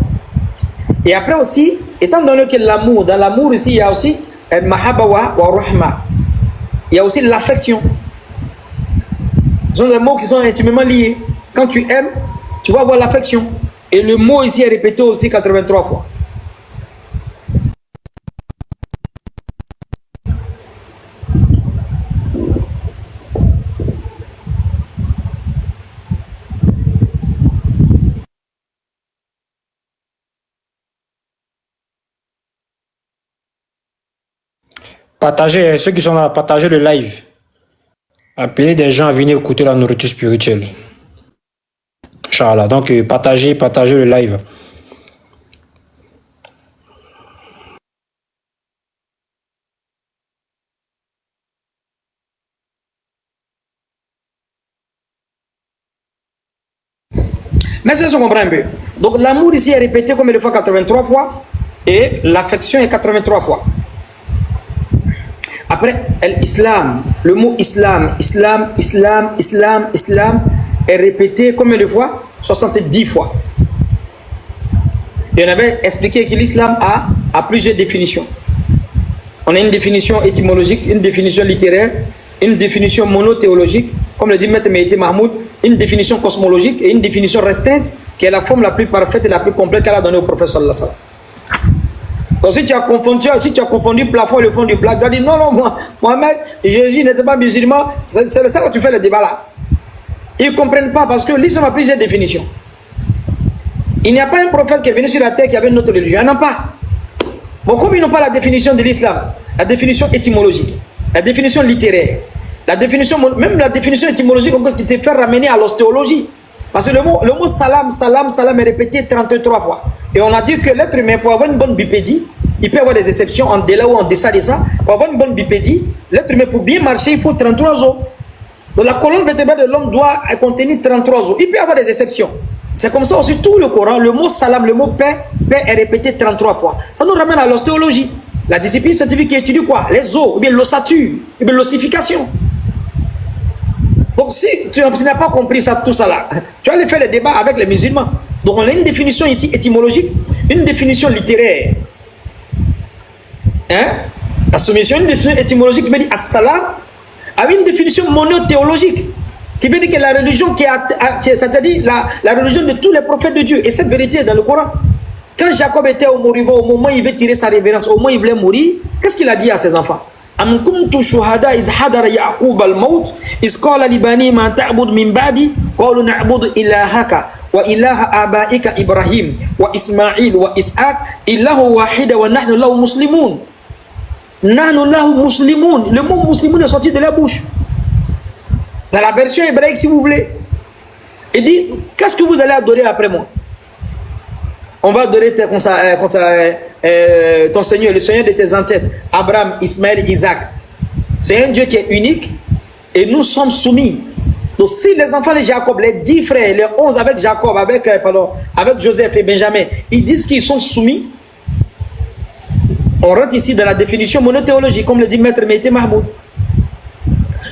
Et après aussi, étant donné que l'amour, dans l'amour ici, il y a aussi el-Mahabba wa rahma. Il y a aussi l'affection. Ce sont des mots qui sont intimement liés. Quand tu aimes, tu vas avoir l'affection. Et le mot ici est répété aussi 83 fois. Partagez, ceux qui sont là, partagez le live. Appelez des gens à venir écouter la nourriture spirituelle. Inch'Allah. Donc, partagez le live. Mais ça, on comprend un peu. Donc, l'amour ici est répété combien de fois? 83 fois. Et l'affection est 83 fois. Après, l'islam, le mot islam est répété combien de fois? 70 fois. Et on avait expliqué que l'islam a plusieurs définitions. On a une définition étymologique, une définition littéraire, une définition monothéologique, comme le dit Maître Mehdi Mahmoud, une définition cosmologique et une définition restreinte, qui est la forme la plus parfaite et la plus complète qu'elle a donnée au prophète sallallahu alayhi wa sallam. Donc si tu as confondu plafond et le fond du plat, tu as dit non, Mohamed, Jésus n'était pas musulman, c'est ça que tu fais le débat là. Ils ne comprennent pas parce que l'islam a plusieurs définitions. Il n'y a pas un prophète qui est venu sur la terre qui avait une autre religion, il n'y en a pas. Bon, comme ils n'ont pas la définition de l'islam, la définition étymologique, la définition littéraire, même la définition étymologique, on peut te faire ramener à l'ostéologie. Parce que le mot salam est répété 33 fois. Et on a dit que l'être humain, pour avoir une bonne bipédie, il peut y avoir des exceptions en delà ou en deçà de ça. Pour avoir une bonne bipédie, l'être humain, pour bien marcher, il faut 33 os. Donc la colonne vertébrale de l'homme doit contenir 33 os. Il peut y avoir des exceptions. C'est comme ça aussi tout le Coran, le mot salam, le mot paix est répété 33 fois. Ça nous ramène à l'ostéologie. La discipline scientifique qui étudie quoi? Les os, ou bien l'ossature, ou bien l'ossification. Donc si tu n'as pas compris ça, tout ça là, tu vas aller faire le débat avec les musulmans. Donc on a une définition ici étymologique, une définition littéraire. Hein? La soumission, une définition étymologique qui veut dire as-salam, avec une définition monothéologique, qui veut dire que la religion c'est-à-dire la religion de tous les prophètes de Dieu. Et cette vérité est dans le Coran. Quand Jacob était au moribond, au moment où il veut tirer sa révérence, au moment où il voulait mourir, qu'est-ce qu'il a dit à ses enfants? أم كنت شهداء إذ حضر يعقوب الموت إذ قال لبنيه ما تعبد من بعدي قالوا نعبد إلهك وإله آبائك إبراهيم وإسماعيل وإسحاق إله واحد ونحن له مسلمون. نحن له مسلمون. Le mot musulman est sorti de la bouche. Dans la version hébraïque, si vous voulez. Il dit, qu'est-ce que vous allez adorer après moi? On va adorer ton Seigneur, le Seigneur de tes ancêtres, Abraham, Ismaël, Isaac. C'est un Dieu qui est unique et nous sommes soumis. Donc si les enfants de Jacob, les 10 frères, les 11 avec Jacob, avec Joseph et Benjamin, ils disent qu'ils sont soumis, on rentre ici dans la définition monothéologique, comme le dit Maître Meïté Mahmoud.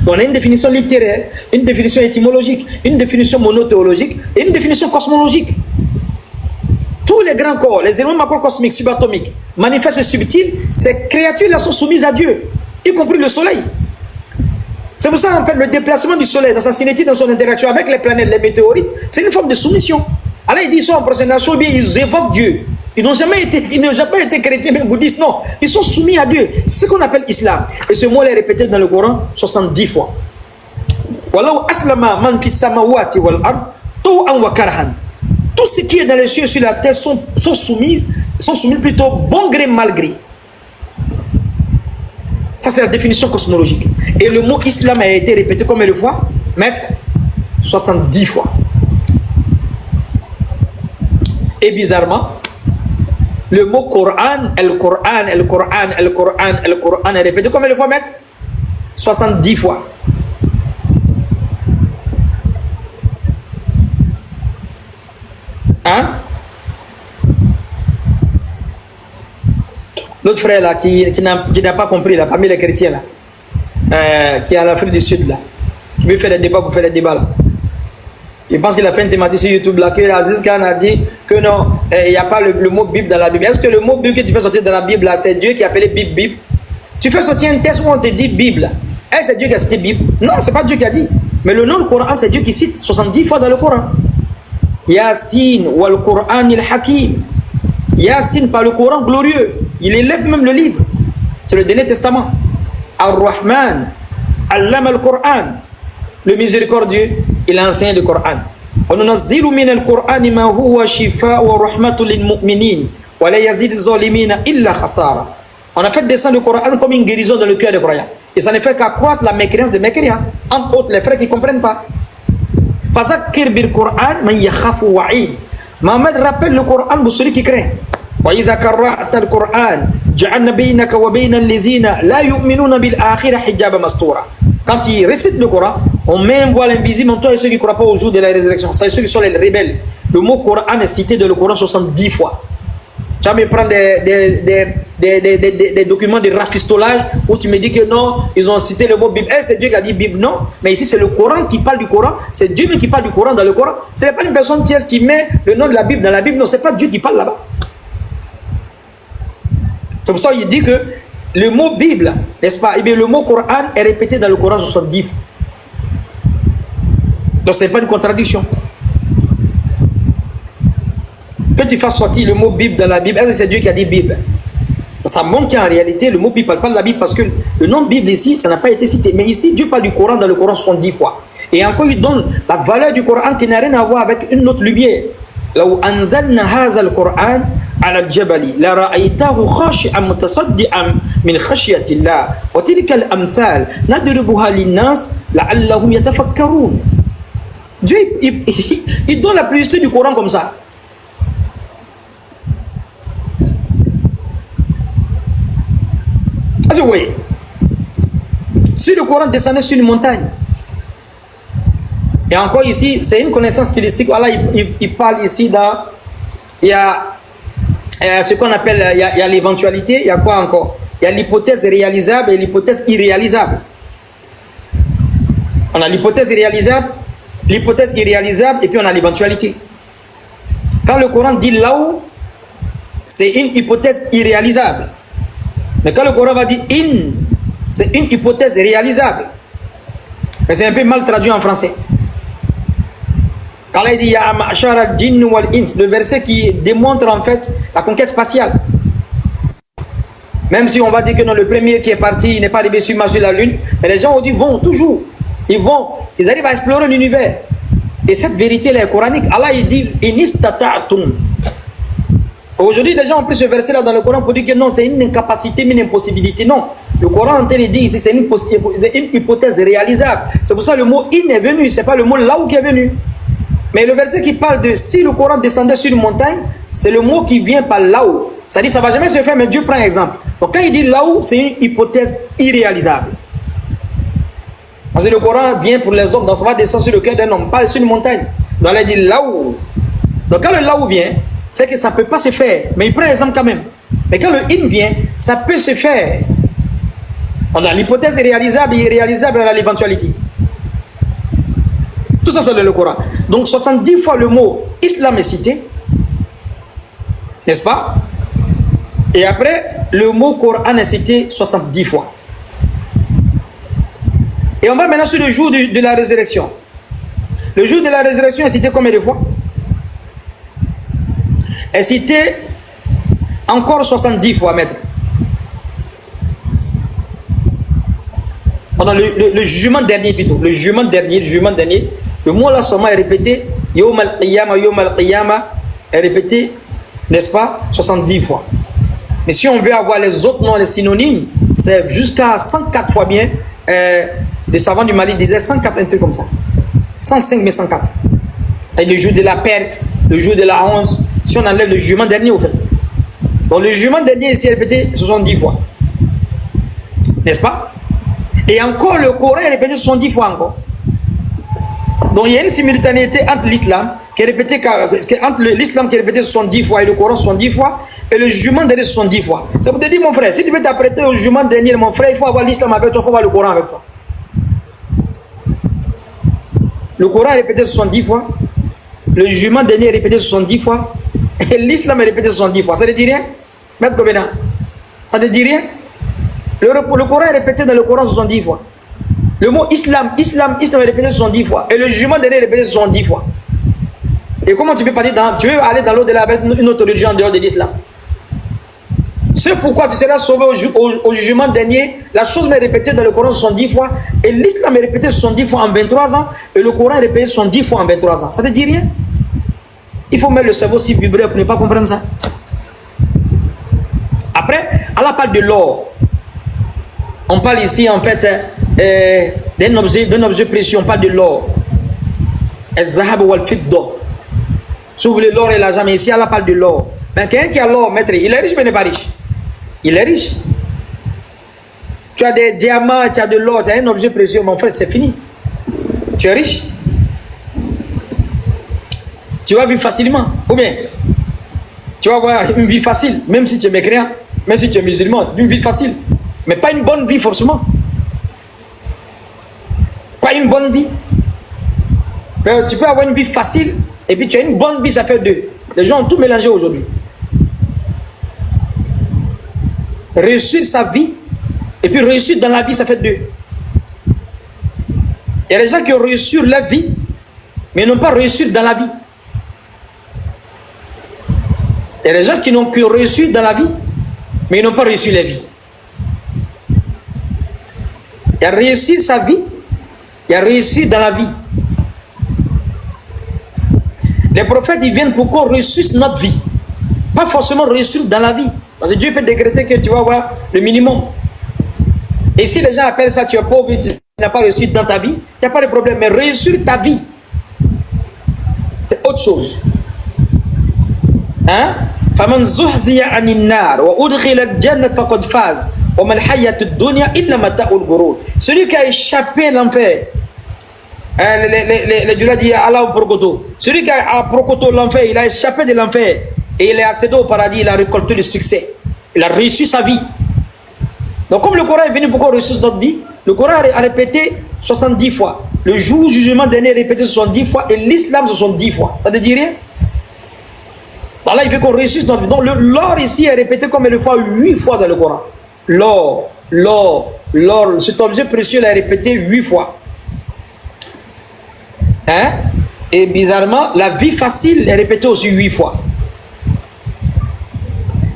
Donc on a une définition littéraire, une définition étymologique, une définition monothéologique et une définition cosmologique. Tous les grands corps, les éléments macrocosmiques, subatomiques, manifestes et subtils, ces créatures-là sont soumises à Dieu, y compris le soleil. C'est pour ça, en fait, le déplacement du soleil dans sa cinétique, dans son interaction avec les planètes, les météorites, c'est une forme de soumission. Alors, ils disent ça en prosternation, bien, ils évoquent Dieu. Ils n'ont jamais été chrétiens, même bouddhistes, non. Ils sont soumis à Dieu. C'est ce qu'on appelle islam. Et ce mot est répété dans le Coran 70 fois. Wallahu aslama man fis samawati wal ard taw'an wa karhan. Tout ce qui est dans les cieux et sur la terre sont soumis plutôt bon gré, mal gré. Ça, c'est la définition cosmologique. Et le mot islam a été répété combien de fois? Maître, 70 fois. Et bizarrement, le mot Coran, el-Coran est répété combien de fois, maître? 70 fois. Hein? L'autre frère là qui n'a pas compris là, parmi les chrétiens là, qui est en Afrique du Sud là, qui veut faire des débats pour faire des débats là. Je pense qu'il a fait une thématique sur YouTube là, que Aziz Khan a dit que non, il n'y a pas le mot Bible dans la Bible. Est-ce que le mot Bible que tu fais sortir dans la Bible là, c'est Dieu qui a appelé Bible? Tu fais sortir un texte où on te dit Bible. Est-ce que c'est Dieu qui a cité Bible? Non, c'est pas Dieu qui a dit. Mais le nom du Coran, c'est Dieu qui cite 70 fois dans le Coran. Yasin wal Qur'an al-Hakim. Yasin par le Coran glorieux. Il élève même le livre. C'est le Dernier Testament. Ar-Rahman, Allama al-Qur'an. Le miséricordieux, il a enseigné le Coran. وَنُنَزِّلُ مِنَ الْقُرْآنِ مَا هُوَ شِفَاءٌ وَرَحْمَةٌ لِلْمُؤْمِنِينَ وَلَا يَزِيدُ الظَّالِمِينَ إِلَّا خَسَارًا. On a fait descendre le Coran comme une guérison dans le cœur des croyants. Et ça ne fait qu'accroître la mécréance des mécréants. Entre autres, les frères qui ne comprennent pas. فَذَكِّرْ بِالْقُرْآنِ مَنْ يَخَافُ وَعِيدٌ. Mohammed rappelle le Coran pour celui qui craint. وَإِذَا قَرَأْتَ الْقُرْآنَ جَعَلْنَا بَيْنَكَ وَبَيْنَ الَّذِينَ لَا يُؤْمِنُونَ بِالْآخِرَةِ حِجَابًا مَسْتُورًا. Quand il récite le Coran, on met un voile invisible entre toi et ceux qui ne croient pas au jour de la résurrection. C'est ceux qui sont les rebelles. Le mot Coran est cité dans le Coran 70 fois. Tu vas me prendre des documents de rafistolage où tu me dis que non, ils ont cité le mot Bible. C'est Dieu qui a dit Bible, non. Mais ici, c'est le Coran qui parle du Coran. C'est Dieu même qui parle du Coran dans le Coran. Ce n'est pas une personne tierce qui met le nom de la Bible dans la Bible. Non, ce n'est pas Dieu qui parle là-bas. C'est pour ça qu'il dit que le mot Bible, n'est-ce pas? Eh bien, le mot Coran est répété dans le Coran 70 fois. Donc, ce n'est pas une contradiction. Que tu fasses sortir le mot Bible dans la Bible, est-ce que c'est Dieu qui a dit Bible? Ça montre qu'en réalité, le mot Bible ne parle pas de la Bible parce que le nom Bible ici, ça n'a pas été cité. Mais ici, Dieu parle du Coran dans le Coran 70 fois. Et encore, il donne la valeur du Coran qui n'a rien à voir avec une autre lumière. لو أنزلنا هذا القرآن على الجبل لرأيته خاشعا متصدعا من خشية الله وتلك الأمثال نضربها للناس لعلهم يتفكرون. Dieu il donne la publicité du Coran comme ça. Est-ce que vous voyez? Si le Coran descendait sur une montagne, et encore ici, c'est une connaissance stylistique. Voilà, il parle ici il y a ce qu'on appelle, il y a l'éventualité, il y a quoi encore? Il y a l'hypothèse réalisable et l'hypothèse irréalisable. On a l'hypothèse réalisable, l'hypothèse irréalisable, et puis on a l'éventualité. Quand le Coran dit là-haut, c'est une hypothèse irréalisable. Mais quand le Coran va dire in, c'est une hypothèse réalisable. Mais c'est un peu mal traduit en français. Quand il dit Ya ma'shar al-jinn wal-ins, le verset qui démontre en fait la conquête spatiale. Même si on va dire que non, le premier qui est parti, il n'est pas arrivé sur Mars, sur la Lune, mais les gens ont dit vont toujours. Ils arrivent à explorer l'univers. Et cette vérité-là est coranique. Allah il dit Inistata'tum. Aujourd'hui, les gens ont pris ce verset-là dans le Coran pour dire que non, c'est une incapacité, une impossibilité. Non. Le Coran en train de dire ici, c'est une hypothèse réalisable. C'est pour ça que le mot in est venu, c'est pas le mot là où qui est venu. Mais le verset qui parle de si le Coran descendait sur une montagne, c'est le mot qui vient par là-haut. Ça dit ça ne va jamais se faire, mais Dieu prend un exemple. Donc quand il dit là-haut, c'est une hypothèse irréalisable. Parce que le Coran vient pour les hommes, donc ça va descendre sur le cœur d'un homme, pas sur une montagne. Donc il dit là-haut. Donc quand le là-haut vient, c'est que ça ne peut pas se faire. Mais il prend un exemple quand même. Mais quand le in vient, ça peut se faire. On a l'hypothèse réalisable et irréalisable, on a l'éventualité. Tout ça, c'est dans le Coran. Donc 70 fois le mot islam est cité. N'est-ce pas? Et après, le mot Coran est cité 70 fois. Et on va maintenant sur le jour de la résurrection. Le jour de la résurrection est cité combien de fois? Est cité encore 70 fois, maître. Pendant le jugement dernier plutôt. Le jugement dernier. Le mot là seulement est répété. Yawm al-Qiyamah est répété, n'est-ce pas, 70 fois. Mais si on veut avoir les autres noms, les synonymes, c'est jusqu'à 104 fois bien. Les savants du Mali disaient 104, un truc comme ça. 105 mais 104. C'est le jour de la perte, le jour de la honte. Si on enlève le jugement dernier, au fait. Donc le jugement dernier ici est répété 70 fois. N'est-ce pas? Et encore le Coran est répété 70 fois encore. Donc il y a une simultanéité entre l'islam qui est répété, entre l'islam qui est répété 70 fois et le Coran 70 fois et le jugement dernier 70 fois. C'est pour te dire mon frère, si tu veux t'apprêter au jugement dernier, mon frère, il faut avoir l'islam avec toi, il faut avoir le Coran avec toi. Le Coran est répété 70 fois, le jugement dernier est répété 70 fois et l'islam est répété 70 fois. Ça ne dit rien? Maître Kobena, ça ne dit rien? Le Coran est répété dans le Coran 70 fois. Le mot islam est répété 70 fois. Et le jugement dernier est répété 70 fois. Et comment tu peux parler tu veux aller dans l'au-delà avec une autre religion en dehors de l'islam? C'est pourquoi tu seras sauvé au jugement dernier. La chose m'est répétée dans le Coran 70 fois. Et l'islam est répété 70 fois en 23 ans. Et le Coran est répété 70 fois en 23 ans. Ça ne te dit rien? Il faut mettre le cerveau si vibré pour ne pas comprendre ça. Après, Allah parle de l'or. On parle ici en fait d'un objet précieux. On parle de l'or. El-Zahab ou Al-Fidda. Si vous voulez l'or et l'argent, mais ici Allah parle de l'or. Mais quelqu'un qui a l'or, maître, il est riche mais il n'est pas riche. Il est riche. Tu as des diamants, tu as de l'or, tu as un objet précieux, mon frère, c'est fini. Tu es riche. Tu vas vivre facilement. Ou bien, tu vas avoir une vie facile, même si tu es mécréant, même si tu es musulman, une vie facile. Mais pas une bonne vie forcément. Pas une bonne vie. Mais tu peux avoir une vie facile et puis tu as une bonne vie, ça fait deux. Les gens ont tout mélangé aujourd'hui. Réussir sa vie et puis réussir dans la vie, ça fait deux. Il y a des gens qui ont réussi leur vie mais n'ont pas réussi dans la vie. Il y a des gens qui n'ont que réussi dans la vie mais ils n'ont pas réussi la vie. Il a réussi sa vie, il a réussi dans la vie. Les prophètes, ils viennent pour qu'on réussisse notre vie. Pas forcément réussir dans la vie. Parce que Dieu peut décréter que tu vas avoir le minimum. Et si les gens appellent ça, tu es pauvre, tu n'as pas réussi dans ta vie, il n'y a pas de problème. Mais réussir ta vie, c'est autre chose. Hein? فَمَنْ زُحْزِيَ عَنِ النَّارِ وَأُدْخِلَ الْجَنَّةَ فَقَدْ فَازَ وَمَا الْحَيَاةُ الدُّنْيَا إِلَّا مَتَاعُ الْغُرُورِ. Celui qui a échappé l'enfer, le Dieu l'a dit Allah au Prokoto. Celui qui a Prokoto l'enfer, il a échappé de l'enfer et il est accédé au paradis, il a récolté le succès. Il a réussi sa vie. Donc comme le Coran est venu pour qu'on réussisse notre vie, le Coran a répété 70 fois. Le jour du jugement dernier est répété 70 fois et l'islam 70 fois. Ça ne dit rien? Donc là, il veut qu'on réussisse notre vie. Donc l'or ici est répété combien de fois? 8 fois dans le Coran. L'or, cet objet précieux est répété 8 fois. Hein? Et bizarrement, la vie facile est répétée aussi 8 fois.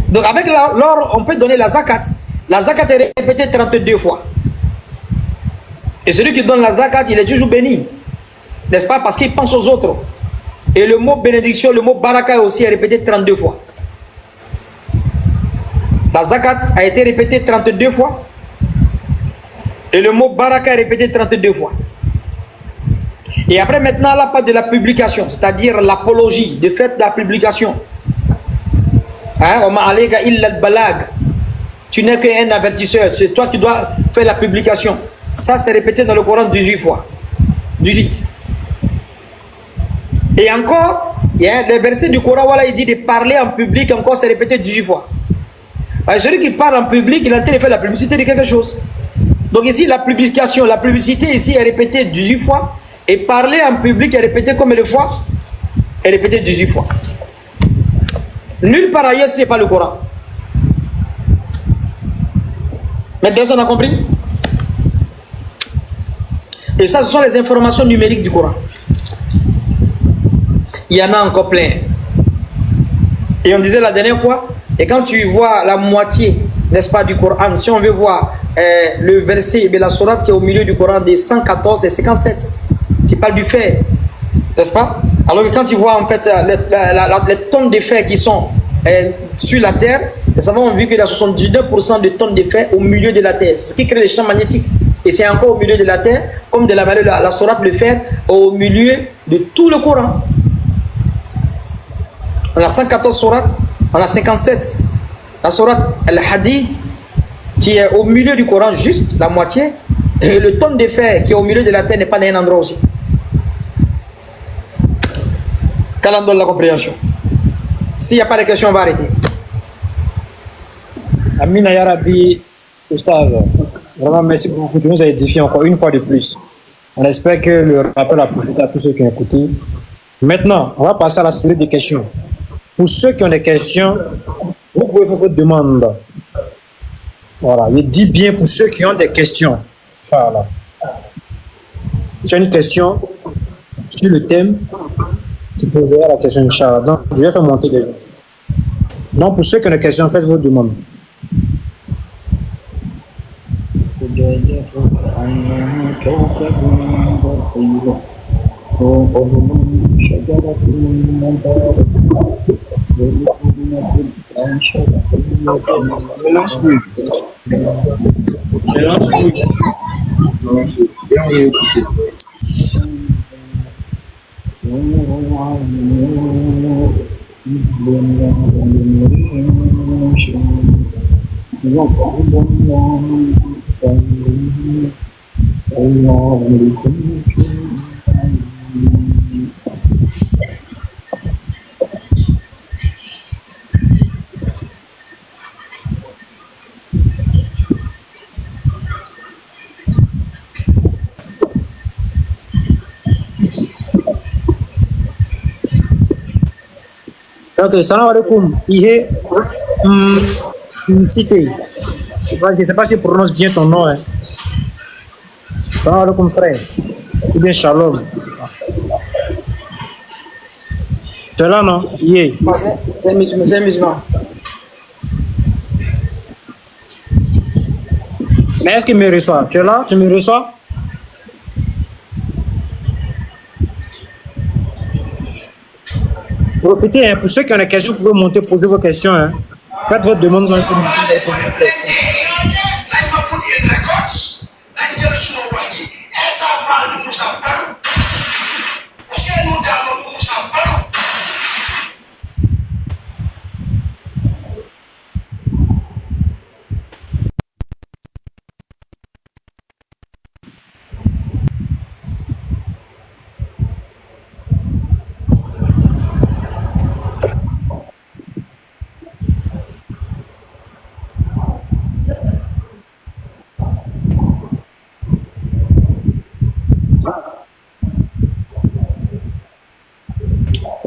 Donc avec l'or, on peut donner la zakat. La zakat est répétée 32 fois. Et celui qui donne la zakat, il est toujours béni. N'est-ce pas? Parce qu'il pense aux autres. Et le mot bénédiction, le mot baraka aussi est répété 32 fois. La zakat a été répétée 32 fois. Et le mot baraka est répété 32 fois. Et après maintenant, la part de la publication, c'est-à-dire l'apologie, de fait de la publication. Hein? Tu n'es qu'un avertisseur, c'est toi qui dois faire la publication. Ça, c'est répété dans le Coran 18 fois. 18. Et encore, il y a des versets du Coran, voilà, il dit de parler en public, encore c'est répété 18 fois. Alors, celui qui parle en public, il est en train de faire la publicité de quelque chose. Donc ici, la publication, la publicité ici est répétée 18 fois. Et parler en public est répété combien de fois? Est répété 18 fois. Nulle part ailleurs, ce n'est pas le Coran. Maintenant, on a compris? Et ça, ce sont les informations numériques du Coran. Il y en a encore plein. Et on disait la dernière fois, et quand tu vois la moitié, n'est-ce pas, du Coran, si on veut voir le verset de la sourate qui est au milieu du Coran des 114 et 57, qui parle du fer, n'est-ce pas? Alors que quand tu vois en fait les tonnes de fer qui sont sur la terre, les savants ont vu qu'il y a 79% de tonnes de fer au milieu de la terre, ce qui crée les champs magnétiques. Et c'est encore au milieu de la terre, comme de la manière la sourate le fer, au milieu de tout le Coran. On a 114 sourates, on a 57. La sourate Al-Hadid, qui est au milieu du Coran, juste la moitié. Et le tonne de fer qui est au milieu de la terre n'est pas dans un endroit aussi. Quand on donne la compréhension. S'il n'y a pas de questions, on va arrêter. Amina Yarabi, Oustaz, vraiment merci beaucoup. Tu nous as édifié encore une fois de plus. On espère que le rappel a profité à tous ceux qui ont écouté. Maintenant, on va passer à la série de questions. Pour ceux qui ont des questions, vous pouvez faire votre demande. Voilà, je dis bien pour ceux qui ont des questions. Voilà. J'ai une question sur le thème. Tu peux voir la question, Inch'Allah. Donc, je vais faire monter les gens. Donc, pour ceux qui ont des questions, faites vos demandes. Donc, salam alaikum. Il est une cité. Je ne sais pas si je prononce bien ton nom. Hein. Salam alaikum, frère. Ou bien shalom. Tu es là, non? Yeah. C'est un musulman. Mais est-ce qu'il me reçoit? Tu es là? Tu me reçois? Profitez, hein, pour ceux qui ont des questions, vous pouvez monter, poser vos questions. Hein. Faites votre demande.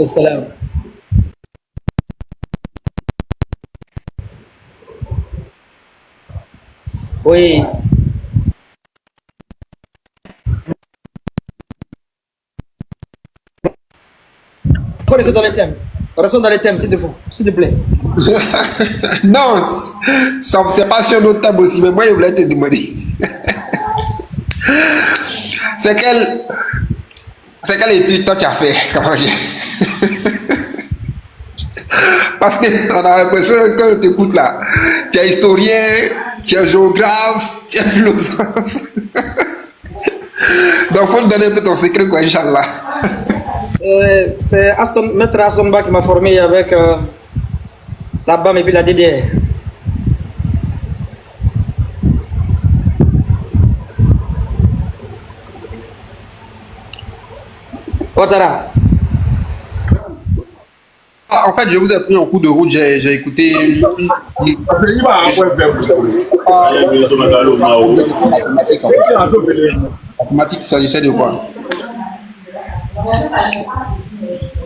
Salam. Oui. rester dans les thèmes. Restons dans les thèmes, s'il te plaît. Non, c'est pas sur notre table aussi, mais moi, je voulais te demander. C'est quelle étude toi tu as fait? Comment Parce qu'on a l'impression que quand on t'écoute là, tu es historien, tu es géographe, tu es philosophe. Donc, faut nous donner un peu ton secret, quoi, Inch'Allah. C'est Maître Aston Ba qui m'a formé avec la BAM et puis la DDR. Ouattara. En fait, je vous ai pris en cours de route, j'ai écouté. La thématique, il s'agissait de quoi?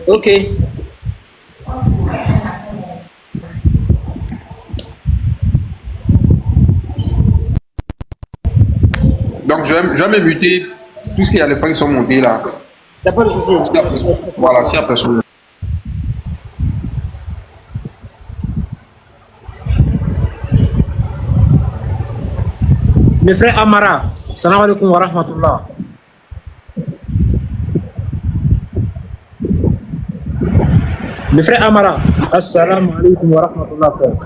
Ok. Donc, je vais m'éviter tout ce qu'il y a les fois qui sont montés là. Il n'y a pas de souci. Voilà, c'est la personne. Le frère Amara, salam alaikum wa rahmatullah. Le frère Amara, assalamu alaikum wa rahmatullah, frère.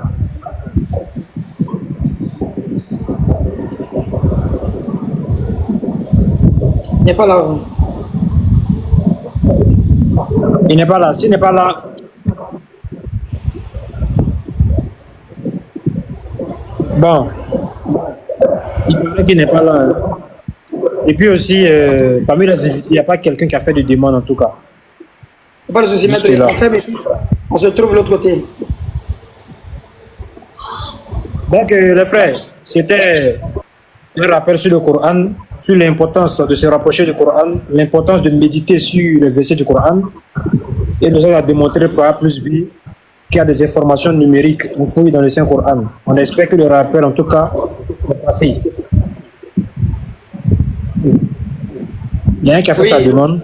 Il n'est pas là. Il n'est pas là. S'il n'est pas là, bon, il paraît qu'il n'est pas là. Et puis aussi, parmi les invités, il n'y a pas quelqu'un qui a fait de demande en tout cas. Il n'y a pas de souci, Juste maître. là. On se trouve de l'autre côté. Donc, les frères, c'était un rappel sur le Coran, sur l'importance de se rapprocher du Coran, l'importance de méditer sur les versets du Coran. Et nous avons démontré par A plus B qu'il y a des informations numériques enfouies dans le Saint-Coran. On espère que le rappel, en tout cas, va passer. Il y a un qui a fait sa demande.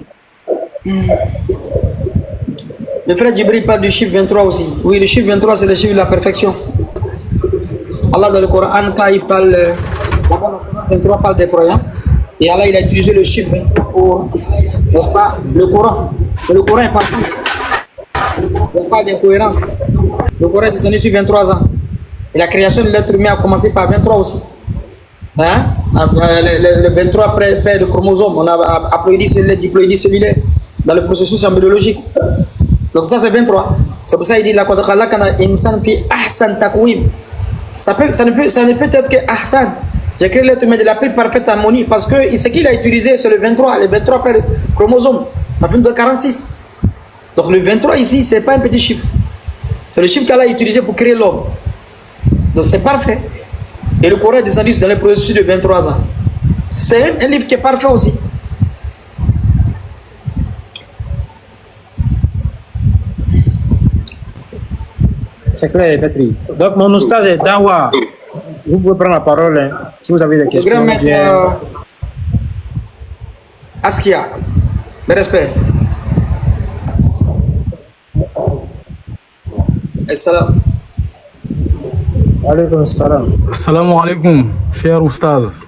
Le frère Djibril parle du chiffre 23 aussi. Oui, le chiffre 23, c'est le chiffre de la perfection. Allah dans le Coran, quand il parle, le 23 parle des croyants. Et Allah, il a utilisé le chiffre 23 pour, n'est-ce pas, le Coran. Et le Coran est partout. Il n'y a pas d'incohérence. Le Coran est descendu sur 23 ans. Et la création de l'être humain a commencé par 23 aussi. Hein? Le 23 paires de chromosomes, on a applaudi celui-là, diploïdi celui-là, dans le processus embryologique. Donc ça c'est 23. C'est pour ça qu'il dit la insan puis ahsan takwim. Ça ne peut être que ahsan. J'ai créé l'être humain de la plus parfaite harmonie parce que ce qu'il a utilisé c'est le 23, les 23 paires de chromosomes. Ça fait de 46. Donc le 23 ici, c'est pas un petit chiffre. C'est le chiffre qu'Allah a utilisé pour créer l'homme. Donc c'est parfait. Et le Coran est descendu dans le processus de 23 ans. C'est un livre qui est parfait aussi. C'est clair, maître. Donc, mon oustaz est Dawa. Vous pouvez prendre la parole hein, si vous avez des Le questions. grand maître Askia, mes respects. Salam. Alaykoum salam. Salam alaikum, cher oustaz.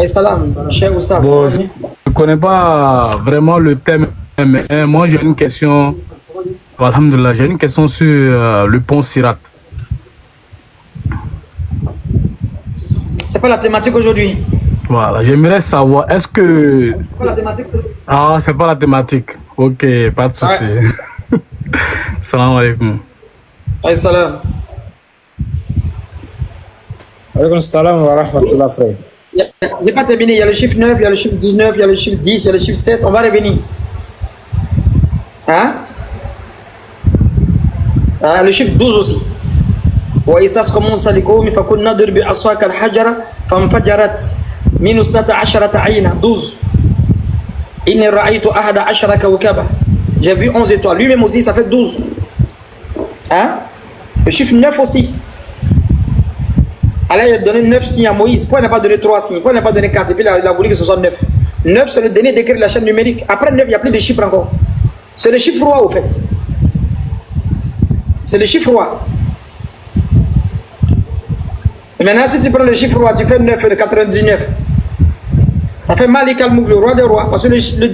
Salam, cher oustaz. Bon, je ne connais pas vraiment le thème, mais moi j'ai une question. Alhamdulillah, j'ai une question sur le pont Sirat. C'est pas la thématique aujourd'hui. Voilà, j'aimerais savoir, est-ce que... C'est pas la thématique. Ah, c'est pas la thématique. Ok, pas de souci. Ouais. Salam alaikum. Salam. Alaykoum salam wa rahmatullah, frère. Il n'est pas terminé. Il y a le chiffre 9, il y a le chiffre 19, il y a le chiffre 10, il y a le chiffre 7. On va revenir. Hein? Le chiffre 12 aussi. وإساس موسى لقومه فكنا نضرب بعصاك الحجر فانفجرت من 12 عينا 12. إني رأيت 11 كوكبا. J'ai vu 11 étoiles. Lui-même aussi, ça fait 12. Hein? Le chiffre 9 aussi. Allah a donné 9 signes à Moïse. Pourquoi il n'a pas donné 3 signes? Pourquoi il n'a pas donné 4? Et puis il a voulu que ce soit 9. 9, c'est le dernier décret de la chaîne numérique. Après 9, il n'y a plus de chiffres encore. C'est le chiffre roi, au fait. C'est le chiffre roi. Et maintenant, si tu prends le chiffre roi, tu fais 9 et le 99. Ça fait Malik al-Mulk, le roi des rois. Parce que le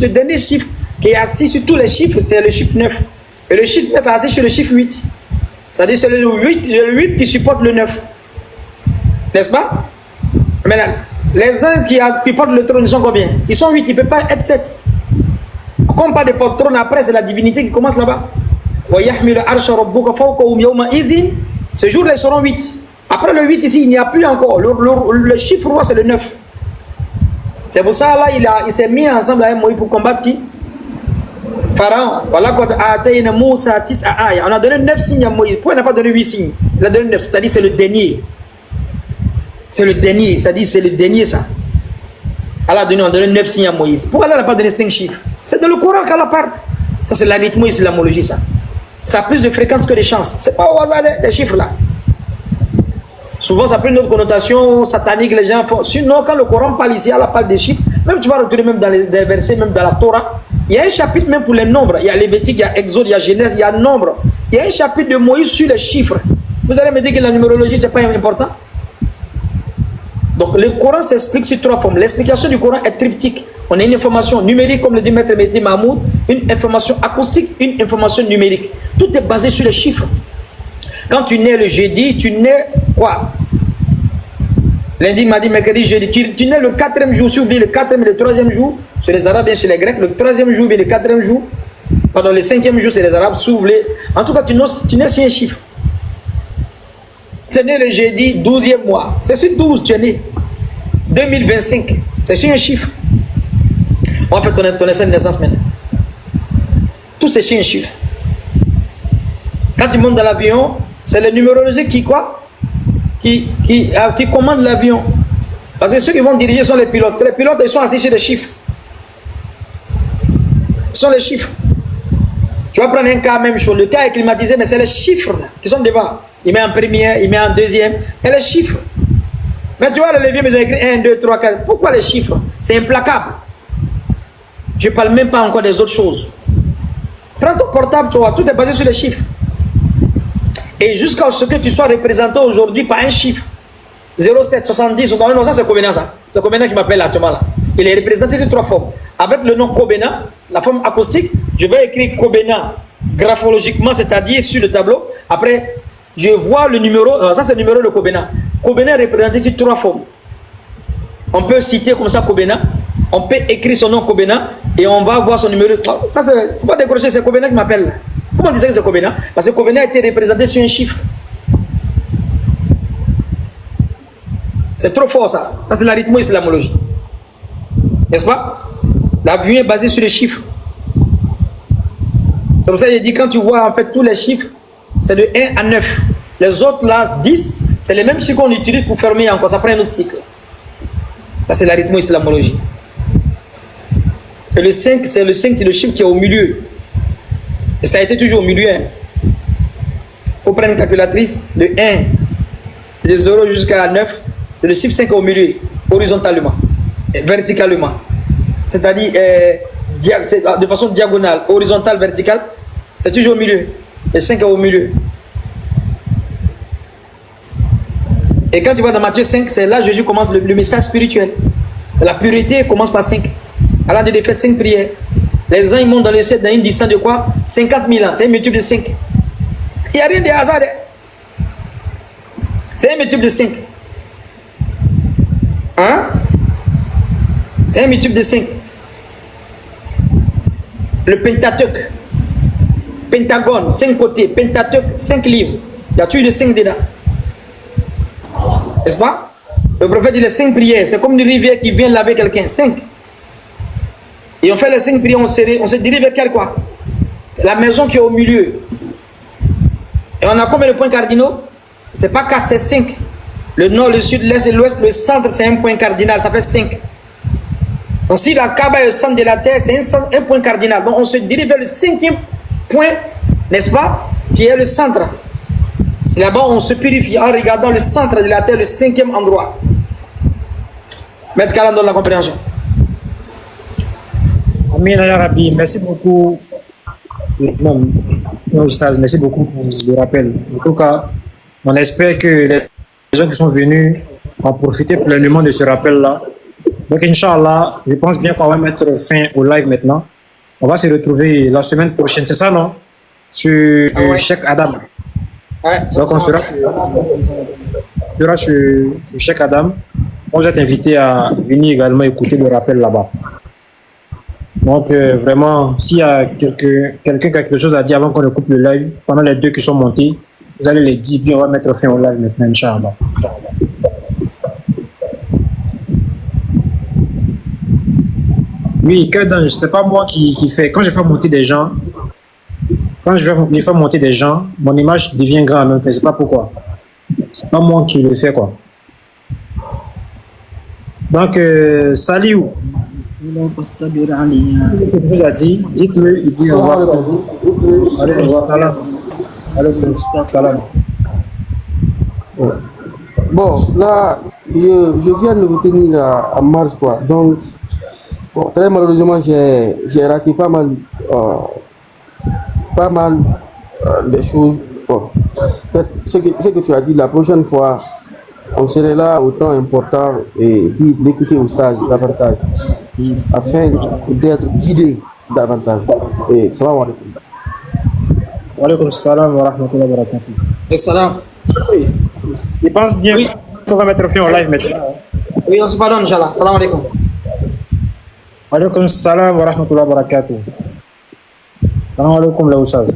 dernier chiffre qui est assis sur tous les chiffres, c'est le chiffre 9. Et le chiffre 9 est assis sur le chiffre 8. C'est-à-dire c'est le 8 qui supporte le 9. N'est-ce pas? Maintenant, les uns qui portent le trône, ils sont combien? Ils sont 8, ils ne peuvent pas être 7. Comme pas de porte-trône, après, c'est la divinité qui commence là-bas. Ce jour-là, ils seront 8. Après le 8 ici, il n'y a plus encore. Le chiffre roi, c'est le 9. C'est pour ça, là, il s'est mis ensemble avec Moïse pour combattre qui? Pharaon. Voilà, on a donné 9 signes à Moïse. Pourquoi il n'a pas donné 8 signes? Il a donné 9, c'est-à-dire c'est le dernier. C'est le dernier, c'est-à-dire c'est le dernier ça. Allah on a donné 9 signes à Moïse. Pourquoi Allah n'a pas donné 5 chiffres? C'est dans le Coran qu'Allah parle. Ça c'est l'arithmo et l'islamologie ça. Ça a plus de fréquence que de chance. C'est pas au hasard les chiffres là. Souvent ça prend une autre connotation satanique, les gens font. Sinon quand le Coran parle ici, Allah parle des chiffres. Même tu vas retrouver même dans les versets, même dans la Torah. Il y a un chapitre même pour les nombres. Il y a Lévitique, il y a Exode, il y a Genèse, il y a nombre. Il y a un chapitre de Moïse sur les chiffres. Vous allez me dire que la numérologie c'est pas important? Donc le Coran s'explique sur 3 formes. L'explication du Coran est triptyque. On a une information numérique, comme le dit Maître Mehdi Mahmoud, une information acoustique, une information numérique. Tout est basé sur les chiffres. Quand tu nais le jeudi, tu nais quoi? Lundi, mardi, mercredi, jeudi. Tu nais le 4e jour, si vous oubliez le 4e et le 3e jour, chez les Arabes et chez les Grecs, le 3e jour et le 4e jour, pardon, le 5e jour, c'est les Arabes, si vous voulez. En tout cas, tu nais sur un chiffre. Tu es né le jeudi, 12e mois. C'est sur 12 tu es né. 2025. C'est sur un chiffre. On va faire ton essai de naissance maintenant. Tout c'est sur un chiffre. Quand tu montes dans l'avion, c'est le numérologie qui quoi? Qui commande l'avion. Parce que ceux qui vont diriger sont les pilotes. Les pilotes, ils sont assis sur des chiffres. Ce sont les chiffres. Tu vas prendre un cas même chose. Le cas est climatisé, mais c'est les chiffres là, qui sont devant. Il met en première, il met en deuxième. Et les chiffres. Mais tu vois, le levier, mais j'ai écrit 1, 2, 3, 4. Pourquoi les chiffres? C'est implacable. Je ne parle même pas encore des autres choses. Prends ton portable, tu vois, tout est basé sur les chiffres. Et jusqu'à ce que tu sois représenté aujourd'hui par un chiffre. 07, 70, non, ça c'est Kobena ça. C'est Kobena qui m'appelle actuellement là. Il est représenté sur 3 formes. Avec le nom Kobena, la forme acoustique, je vais écrire Kobena graphologiquement, c'est-à-dire sur le tableau. Après, je vois le numéro, ça c'est le numéro de Kobena. Kobena est représenté sur 3 formes. On peut citer comme ça Kobena, on peut écrire son nom Kobena et on va voir son numéro. Ça c'est, faut pas décrocher, c'est Kobena qui m'appelle. Comment on disait que c'est Kobena? Parce que Kobena a été représenté sur un chiffre. C'est trop fort ça. Ça c'est l'arithmo islamologie. N'est-ce pas? L'avion est basé sur les chiffres. C'est pour ça que j'ai dit quand tu vois en fait tous les chiffres, c'est de 1 à 9. Les autres là, 10, c'est les mêmes chiffres qu'on utilise pour fermer encore. Ça prend un autre cycle. Ça c'est l'arithmo islamologie. Et le 5, c'est le chiffre qui est au milieu. Et ça a été toujours au milieu. Hein. Pour prendre une calculatrice, de 1, de 0 jusqu'à 9, le chiffre 5 est au milieu, horizontalement, verticalement. C'est-à-dire de façon diagonale, horizontale, verticale, c'est toujours au milieu. Le 5 est au milieu. Et quand tu vas dans Matthieu 5, c'est là que Jésus commence le message spirituel. La pureté commence par 5. Alors il a fait 5 prières. Les uns ils montent dans le ciel dans une distance de quoi? 50 000 ans. C'est un multiple de 5. Il n'y a rien de hasard. C'est un multiple de 5. Hein? C'est un multiple de 5. Le Pentateuque. Pentagone, 5 côtés. Pentateuque, 5 livres. Il y a toujours de 5 dedans. N'est-ce pas? Le prophète dit les 5 prières. C'est comme une rivière qui vient laver quelqu'un. 5. Et on fait les 5 prières, on se dirige vers quel quoi? La maison qui est au milieu. Et on a combien de points cardinaux? C'est pas 4, c'est 5. Le nord, le sud, l'est et l'ouest, le centre, c'est un point cardinal, ça fait 5. Donc si la Kaaba est le centre de la terre, c'est un point cardinal. Donc on se dirige vers le 5e point, n'est-ce pas? Qui est le centre. C'est là-bas où on se purifie en regardant le centre de la terre, le 5e endroit. Maître Kalam donne la compréhension. Amin ya Rabbi, merci beaucoup Non, non, Oustaz, merci beaucoup pour le rappel. En tout cas, on espère que les gens qui sont venus ont profité pleinement de ce rappel-là. Donc, Inch'Allah, je pense bien qu'on va mettre fin au live maintenant. On va se retrouver la semaine prochaine, c'est ça, non? Sur Cheikh Adam. Ouais, Donc, on sera sur Cheikh Adam. On vous êtes invité à venir également écouter le rappel là-bas. Donc, vraiment, s'il y a quelqu'un qui a quelque chose à dire avant qu'on ne coupe le live, pendant les deux qui sont montés, vous allez les dire, puis on va mettre fin au live maintenant, Inch'Allah. Oui, que c'est pas moi qui fait. Quand je fais monter des gens, mon image devient grande, mais je ne sais pas pourquoi. C'est pas moi qui le fais, quoi. Donc, Saliou, quelque chose à dire, dites-le, et puis on va. Allez, salam. Allez, salam. Bon, là, je viens de vous tenir en marche, quoi. Donc, bon, très malheureusement, j'ai raté pas mal de choses. Bon, peut-être ce que tu as dit la prochaine fois, on serait là au temps important et puis d'écouter au stage davantage afin d'être guidé davantage. Et salam alaikum. Wa alaykoum salam wa rahmatullahi wa barakatuh. Et salam. Je pense bien Oui. qu'on va mettre fin au live maintenant. Oui, on se pardonne, Inch'Allah. Salam alaikum. Wa alaykoum salam wa rahmatullahi wa barakatuh. Salam alaikum, la Oustaz.